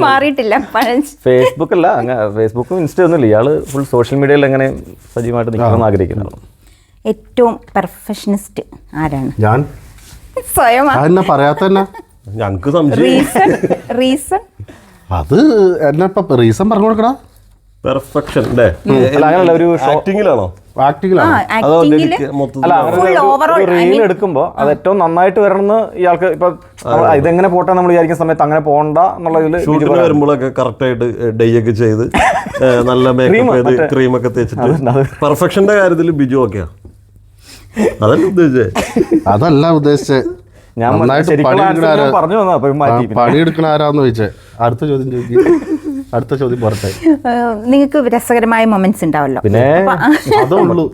മാറിയിട്ടില്ല. ഫേസ്ബുക്ക് അല്ല, ഫേസ്ബുക്കും ഇൻസ്റ്റ ഒന്നുമില്ല. ഇയാള് ഫുൾ സോഷ്യൽ മീഡിയയിൽ എങ്ങനെ സജീവമായിട്ട് നിൽക്കണമെന്ന് ആഗ്രഹിക്കുന്നതാണ്. ഏറ്റവും പെർഫെക്ഷനിസ്റ്റ് ആരാണ്? ഞാൻ സ്വയം. പറയാത്ത തന്നെ ഞങ്ങക്ക് സംശയം. റീസൺ അത് എന്നെ റീസൺ പറഞ്ഞു കൊടുക്കടാ. പെർഫെക്ഷൻ അല്ലേ? അങ്ങനല്ല, ഒരു ആക്ടിങ്ങിലാണോ? ആക്ടിങ്ങിലാണ്. ആക്ടിങ്ങില് മൊത്തത്തിൽ അല്ല അങ്ങനെ Full overall, I reel mean- എടുക്കുമ്പോൾ അത് ഏറ്റവും നന്നായിട്ട് വരണമെന്ന് ഇയാൾക്ക് ഇപ്പൊ ഇതെങ്ങനെ പോട്ടെ നമ്മൾ വിചാരിക്കുന്ന സമയത്ത് അങ്ങനെ പോകണ്ട എന്നുള്ള ഇതിൽ ഷൂട്ടിന് വരുമ്പോഴൊക്കെ കറക്റ്റ് ആയിട്ട് ഡേ ഒക്കെ ചെയ്ത് നല്ല മേക്കപ്പ് ചെയ്ത് ക്രീമൊക്കെ തേച്ചിട്ട് പെർഫെക്ഷന്റെ കാര്യത്തിൽ ബിജു ഒക്കെയാ. അതല്ല ഉദ്ദേശിച്ചേ. അതല്ല ഉദ്ദേശിച്ചത്. ഞാൻ നന്നായിട്ട് ശരിക്കുള്ള പണിയെടുക്കണ answer ഞാൻ ആരാ? പറഞ്ഞു വന്നതാ, അപ്പൊ മാറ്റി. പണിയെടുക്കണ ആരാന്ന് ചോദിച്ചേ. അടുത്ത ചോദ്യം ചോദിക്കും. അടുത്ത ചോദ്യം പറട്ടെ. നിങ്ങൾക്ക് രസകരമായ മൊമെന്റ്സ് ഉണ്ടാവല്ലോ. പിന്നെ അതേ ഉള്ളൂ.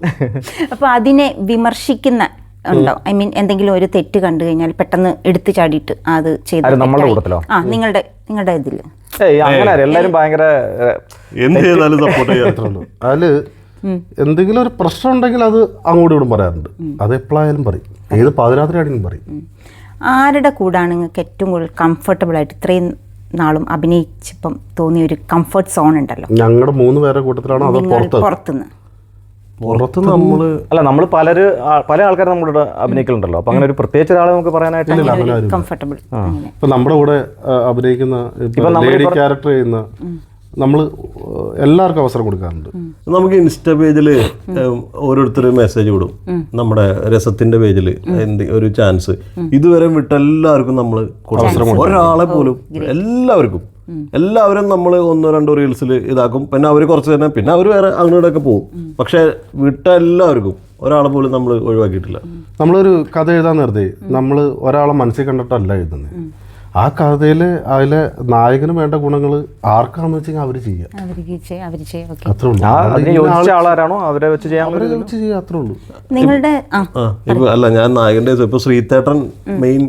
അപ്പോൾ അതിനെ വിമർശിക്കുന്ന ഉണ്ടോ? ഐ മീൻ എന്തെങ്കിലും ഒരു തെറ്റ് കണ്ടു കഴിഞ്ഞാൽ പെട്ടെന്ന് എടുത്തു ചാടിയിട്ട് അത് ചെയ്ത് നമ്മുടെ കൂട്ടത്തിലോ? നിങ്ങളുടെ ഇതില് അങ്ങനെ എല്ലാരും ഭയങ്കര എന്ത് ചെയ്താലും സപ്പോർട്ട് ചെയ്യാൻ. അതില് എന്തെങ്കിലും ഒരു പ്രശ്നം ഉണ്ടെങ്കിൽ അത് അങ്ങോട്ടും ഇങ്ങോട്ടും പറയാറുണ്ട്. അത് എപ്പോഴായാലും പറയും. ഏത് പാതിരാത്രി ആണെങ്കിലും പറയും. ആരുടെ കൂടാണ് നിങ്ങൾക്ക് ഏറ്റവും കൂടുതൽ കംഫർട്ടബിൾ ആയിട്ട് ഇത്രയും നാളും അഭിനയിച്ചപ്പം തോന്നിയ ഒരു കംഫർട്ട് സോൺ ഉണ്ടല്ലോ? ഞങ്ങളുടെ 3 പേരുടെ കൂട്ടത്തിലാണോ അതോ പുറത്ത്? പുറത്തുനിന്ന് പുറത്ത് നമ്മള് അല്ല നമ്മൾ പല ആൾക്കാരും നമ്മുടെ അഭിനയിക്കലുണ്ടല്ലോ. അപ്പൊ അങ്ങനെ ഒരു പ്രത്യേകിച്ച് ഒരാളെ നമുക്ക് പറയാനായിട്ട് കംഫർട്ടബിൾ. ഇപ്പൊ നമ്മുടെ കൂടെ അഭിനയിക്കുന്ന ലേഡി ക്യാരക്ടർ ചെയ്യുന്ന നമ്മൾ എല്ലാവർക്കും അവസരം കൊടുക്കാറുണ്ട്. നമുക്ക് ഇൻസ്റ്റാ പേജില് ഓരോരുത്തർ മെസ്സേജ് വിടും. നമ്മുടെ രസത്തിന്റെ പേജില് ഒരു ചാൻസ് ഇതുവരെ വിട്ട എല്ലാവർക്കും നമ്മൾ ഒരാളെ പോലും എല്ലാവരും നമ്മൾ 1-2 റീൽസിൽ ഇതാക്കും. പിന്നെ അവർ കുറച്ച് തന്നെ പിന്നെ അവർ വേറെ അങ്ങോട്ടൊക്കെ പോകും. പക്ഷെ വിട്ട എല്ലാവർക്കും ഒരാളെ പോലും നമ്മൾ ഒഴിവാക്കിയിട്ടില്ല. നമ്മളൊരു കഥ എഴുതാൻ നേരത്തെ നമ്മൾ ഒരാളെ മനസ്സിൽ കണ്ടിട്ടല്ല എഴുതുന്നത്. ആ കഥയിൽ അതിലെ നായകന് വേണ്ട ഗുണങ്ങൾ ആർക്കാന്ന് വെച്ചാൽ അവര് ചെയ്യാം. അത്രേ ഉള്ളൂ. ആളാരാണോ അവരെ വെച്ച് ചെയ്യാൻ അത്രേ ഉള്ളൂ. നിങ്ങളുടെ ഇപ്പൊ അല്ല ഞാൻ നായകന്റെ ഇപ്പൊ ശ്രീതേട്ടൻ മെയിൻ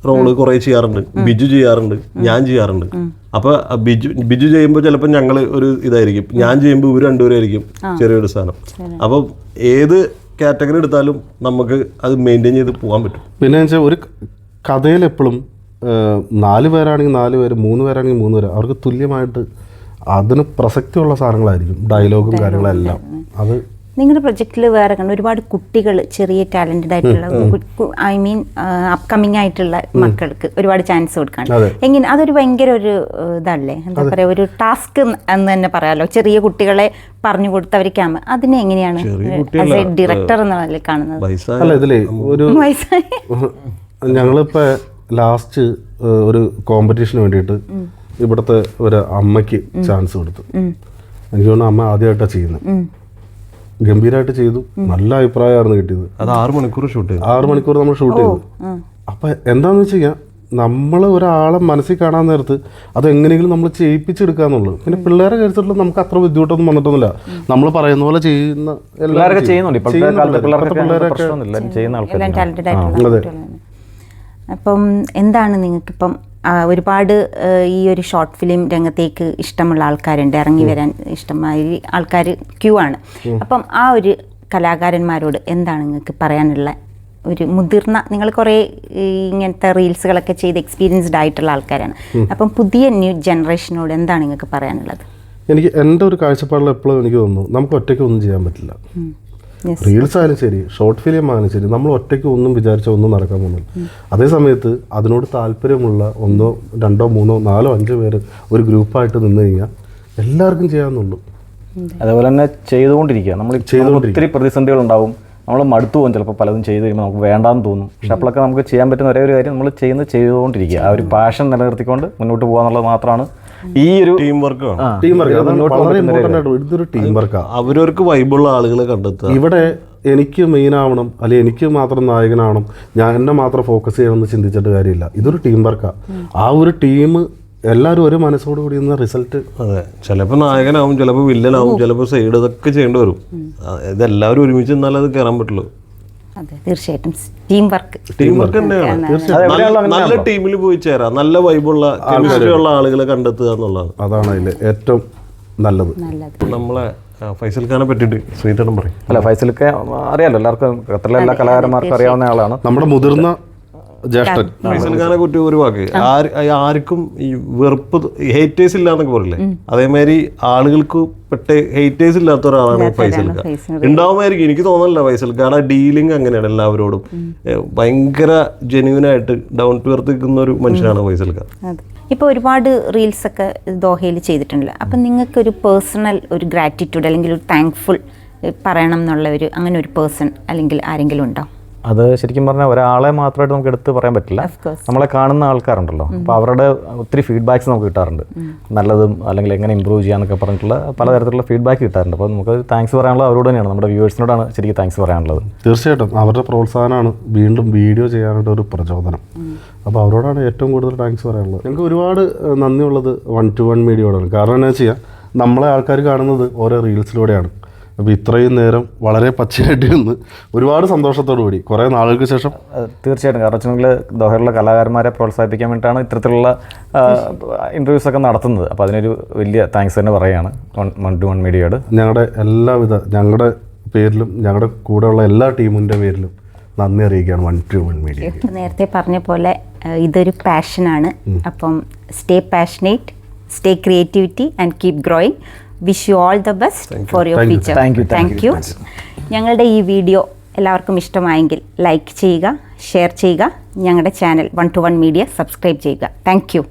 റോള് കുറെ ചെയ്യാറുണ്ട്, ബിജു ചെയ്യാറുണ്ട്, ഞാൻ ചെയ്യാറുണ്ട്. അപ്പൊ ബിജു ചെയ്യുമ്പോൾ ചിലപ്പോൾ ഞങ്ങൾ ഒരു ഇതായിരിക്കും, ഞാൻ ചെയ്യുമ്പോൾ ഇവർ രണ്ടുപേരായിരിക്കും ചെറിയൊരു സാധനം. അപ്പം ഏത് കാറ്റഗറി എടുത്താലും നമുക്ക് അത് മെയിൻറ്റെയിൻ ചെയ്ത് പോകാൻ പറ്റും. പിന്നെ വെച്ചാൽ ഒരു കഥയിൽ എപ്പോഴും 4 പേരാണെങ്കിൽ 4 പേര്, 3 പേരാണെങ്കിൽ 3 പേര്, അവർക്ക് തുല്യമായിട്ട് അതിന് പ്രസക്തിയുള്ള സാധനങ്ങളായിരിക്കും ഡയലോഗും കാര്യങ്ങളെല്ലാം. അത് നിങ്ങളുടെ പ്രൊജക്റ്റിൽ വേറെ കണ്ട് ഒരുപാട് കുട്ടികൾ ചെറിയ ടാലൻറ്റഡ് ആയിട്ടുള്ള ഐ മീൻ അപ്കമിങ് ആയിട്ടുള്ള മക്കൾക്ക് ഒരുപാട് ചാൻസ് കൊടുക്കാണ്. എങ്ങനെ അതൊരു ഭയങ്കര ഒരു ഇതല്ലേ, എന്താ പറയുക, ഒരു ടാസ്ക് എന്ന് തന്നെ പറയാമല്ലോ. ചെറിയ കുട്ടികളെ പറഞ്ഞു കൊടുത്തവർ ക്യാമ അതിനെ എങ്ങനെയാണ് ഡയറക്ടർ എന്നുള്ള കാണുന്നത്? അല്ല ഇതിലേ ഒരു ഞങ്ങളിപ്പോൾ ലാസ്റ്റ് ഒരു കോമ്പറ്റീഷന് വേണ്ടിയിട്ട് ഇവിടുത്തെ ഒരു അമ്മയ്ക്ക് ചാൻസ് കൊടുത്തു. എനിക്ക് തോന്നുന്നു അമ്മ ആദ്യമായിട്ടാണ് ചെയ്യുന്നത്. ഗംഭീരമായിട്ട് ചെയ്തു. നല്ല അഭിപ്രായമായിരുന്നു കിട്ടിയത്. അത് 6 മണിക്കൂർ ഷൂട്ട് ചെയ്തു. 6 മണിക്കൂർ നമ്മൾ ഷൂട്ട് ചെയ്തു. അപ്പം എന്താണെന്ന് വെച്ച് കഴിഞ്ഞാൽ നമ്മൾ ഒരാളെ മനസ്സിൽ കാണാൻ നേരത്ത് അതെങ്ങനെയെങ്കിലും നമ്മൾ ചെയ്യിപ്പിച്ചെടുക്കുക എന്നുള്ളത്. പിന്നെ പിള്ളേരെ കഴിച്ചിട്ടുള്ള നമുക്ക് അത്ര ബുദ്ധിമുട്ടൊന്നും വന്നിട്ടൊന്നുമില്ല. നമ്മൾ പറയുന്ന പോലെ ചെയ്യുന്ന അപ്പം എന്താണ് നിങ്ങൾക്കിപ്പം ഒരുപാട് ഈ ഒരു ഷോർട്ട് ഫിലിം രംഗത്തേക്ക് ഇഷ്ടമുള്ള ആൾക്കാരുണ്ട്, ഇറങ്ങി വരാൻ ഇഷ്ടമായ ആൾക്കാർ ക്യൂ ആണ്. അപ്പം ആ ഒരു കലാകാരന്മാരോട് എന്താണ് നിങ്ങൾക്ക് പറയാനുള്ള? ഒരു മുതിർന്ന നിങ്ങൾ കുറേ ഇങ്ങനത്തെ റീൽസുകളൊക്കെ ചെയ്ത് എക്സ്പീരിയൻസ്ഡ് ആയിട്ടുള്ള ആൾക്കാരാണ്. അപ്പം പുതിയ ന്യൂ ജനറേഷനോട് എന്താണ് നിങ്ങൾക്ക് പറയാനുള്ളത്? എനിക്ക് എൻ്റെ ഒരു കാഴ്ചപ്പാടിൽ എപ്പോഴും എനിക്ക് തോന്നുന്നു നമുക്ക് ഒറ്റയ്ക്ക് ഒന്നും ചെയ്യാൻ പറ്റില്ല. റീൽസ് ആയാലും ശരി, ഷോർട്ട് ഫിലിം ആയാലും ശരി, നമ്മൾ ഒറ്റയ്ക്ക് ഒന്നും വിചാരിച്ച ഒന്നും നടക്കാൻ പോകുന്നില്ല. അതേ സമയത്ത് അതിനോട് താല്പര്യമുള്ള 1, 2, 3, 4, 5 പേര് ഒരു ഗ്രൂപ്പായിട്ട് നിന്ന് കഴിഞ്ഞാൽ എല്ലാവർക്കും ചെയ്യാമെന്നുള്ളൂ. അതേപോലെ തന്നെ ചെയ്തുകൊണ്ടിരിക്കുക. നമ്മൾ ഒത്തിരി പ്രതിസന്ധികളുണ്ടാവും, നമ്മൾ മടുത്തു പോകും. ചിലപ്പോൾ പലതും ചെയ്ത് കഴിയുമ്പോൾ നമുക്ക് വേണ്ടാന്ന് തോന്നും. പക്ഷെ അപ്പോഴൊക്കെ നമുക്ക് ചെയ്യാൻ പറ്റുന്ന ഒരേ ഒരു കാര്യം നമ്മൾ ചെയ്തുകൊണ്ടിരിക്കുക. ആ ഒരു പാഷൻ നിലനിർത്തിക്കൊണ്ട് മുന്നോട്ട് പോകുക എന്നുള്ളത് മാത്രമാണ് ഈ ഒരു ടീം വർക്ക്. ഇതൊരു ടീം വർക്കാണ്. അവരവർക്ക് വൈബുള്ള ആളുകളെ കണ്ടെത്തുക. ഇവിടെ എനിക്ക് മെയിൻ ആവണം, അല്ലെങ്കിൽ എനിക്ക് മാത്രം നായകനാവണം, ഞാൻ എന്നെ മാത്രം ഫോക്കസ് ചെയ്യണമെന്ന് ചിന്തിച്ചിട്ട് കാര്യമില്ല. ഇതൊരു ടീം വർക്കാണ്. ആ ഒരു ടീം എല്ലാവരും ഒരു മനസ്സോട് കൂടി റിസൾട്ട്. അതെ, ചിലപ്പോൾ നായകനാവും, ചിലപ്പോൾ വില്ലനാവും, ചിലപ്പോൾ സൈഡ് ഇതൊക്കെ ചെയ്യേണ്ടി വരും. ഇതെല്ലാവരും ഒരുമിച്ച് നിന്നാലേ അത് കയറാൻ പറ്റുള്ളൂ. അതെ, തീർച്ചയായിട്ടും ടീം വർക്ക് തന്നെയാണ്. നല്ല ടീമിൽ പോയി ചേരാം, നല്ല വൈബുള്ള കെമിസ്ട്രി ഉള്ള ആളുകളെ കണ്ടെത്തുക എന്നുള്ളതാണ്. അതാണ് അതിൽ ഏറ്റവും നല്ലത്. നമ്മളെ ഫൈസൽ ഖാനെ പറ്റിയിട്ട് ശ്രീധരൻ പറയും. അല്ല, ഫൈസൽ ഖാൻ അറിയാലോ, എല്ലാവർക്കും ഖത്തറിലെ എല്ലാ കലാകാരന്മാർക്കും അറിയാവുന്ന ആളാണ്. നമ്മുടെ മുതിർന്ന ജ്യേഷ്ഠൻ. ഫൈസൽ ഖാനെ കുറിച്ച് ഒരു വാക്ക്, ആർക്കും ഈ വെറുപ്പ് ഹേറ്റേഴ്സ് ഇല്ല എന്നൊക്കെ പറയില്ലേ, അതേമാതിരി ആളുകൾക്ക് ഹേറ്റേഴ്സ് ഇല്ലാത്ത ഒരാളാണ് ഫൈസൽ ഖാൻ. ഉണ്ടാവുമായിരിക്കും, എനിക്ക് തോന്നുന്നില്ല. ഫൈസൽ ഖാൻ ഡീലിംഗ് അങ്ങനെയാണ് എല്ലാവരോടും. ഭയങ്കര ജെന്യൂനായിട്ട് ഡൗൺ ടു എർത്ത് നിൽക്കുന്ന ഒരു മനുഷ്യനാണ് ഫൈസൽ ഖാൻ. ഇപ്പോൾ ഒരുപാട് റീൽസൊക്കെ ദോഹയിൽ ചെയ്തിട്ടുണ്ടല്ലോ. അപ്പം നിങ്ങൾക്കൊരു പേഴ്സണൽ ഒരു ഗ്രാറ്റിറ്റ്യൂഡ് അല്ലെങ്കിൽ ഒരു താങ്ക്ഫുൾ പറയണം എന്നുള്ള അങ്ങനെ ഒരു പേഴ്സൺ അല്ലെങ്കിൽ ആരെങ്കിലും ഉണ്ടോ? അത് ശരിക്കും പറഞ്ഞാൽ ഒരാളെ മാത്രമായിട്ട് നമുക്ക് എടുത്ത് പറയാൻ പറ്റില്ല. നമ്മളെ കാണുന്ന ആൾക്കാരുണ്ടല്ലോ, അപ്പോൾ അവരുടെ ഒത്തിരി ഫീഡ്ബാക്സ് നമുക്ക് കിട്ടാറുണ്ട്. നല്ലതും അല്ലെങ്കിൽ എങ്ങനെ ഇമ്പ്രൂവ് ചെയ്യാന്നൊക്കെ പറഞ്ഞിട്ടുള്ള പലതരത്തിലുള്ള ഫീഡ്ബാക്ക് കിട്ടാറുണ്ട്. അപ്പോൾ നമുക്ക് താങ്ക്സ് പറയാനുള്ളത് അവരോട് തന്നെയാണ്, നമ്മുടെ വ്യൂവേഴ്സിനോടാണ് ശരിക്കും താങ്ക്സ് പറയാനുള്ളത്. തീർച്ചയായിട്ടും അവരുടെ പ്രോത്സാഹനമാണ് വീണ്ടും വീഡിയോ ചെയ്യാനായിട്ട് ഒരു പ്രചോദനം. അപ്പോൾ അവരോടാണ് ഏറ്റവും കൂടുതൽ താങ്ക്സ് പറയാനുള്ളത്. ഞങ്ങൾക്ക് ഒരുപാട് നന്ദിയുള്ളത് 121 മീഡിയയോടാണ്. കാരണം എന്താ വെച്ചാൽ നമ്മളെ ആൾക്കാർ കാണുന്നത് ഓരോ റീൽസിലൂടെയാണ്. അപ്പോൾ ഇത്രയും നേരം വളരെ പച്ചയായിട്ട് നിന്ന് ഒരുപാട് സന്തോഷത്തോടു കൂടി കുറേ നാളുകൾക്ക് ശേഷം തീർച്ചയായിട്ടും, കാരണം വെച്ചിട്ടുണ്ടെങ്കിൽ ദോഹയിലുള്ള കലാകാരന്മാരെ പ്രോത്സാഹിപ്പിക്കാൻ വേണ്ടിയിട്ടാണ് ഇത്തരത്തിലുള്ള ഇൻ്റർവ്യൂസ് ഒക്കെ നടത്തുന്നത്. അപ്പോൾ അതിനൊരു വലിയ താങ്ക്സ് തന്നെ പറയുകയാണ് 121 മീഡിയയോട്. ഞങ്ങളുടെ പേരിലും ഞങ്ങളുടെ കൂടെയുള്ള എല്ലാ ടീമിൻ്റെ പേരിലും നന്ദി അറിയിക്കുകയാണ് 121 മീഡിയ. നേരത്തെ പറഞ്ഞ പോലെ ഇതൊരു പാഷനാണ്. അപ്പം stay passionate, stay creativity and keep growing. Wish you all the best for your future. Thank you. ഞങ്ങളുടെ ഈ വീഡിയോ എല്ലാവർക്കും ഇഷ്ടമായെങ്കിൽ ലൈക്ക് ചെയ്യുക, ഷെയർ ചെയ്യുക, ഞങ്ങളുടെ ചാനൽ 121 മീഡിയ സബ്സ്ക്രൈബ് ചെയ്യുക. Thank you.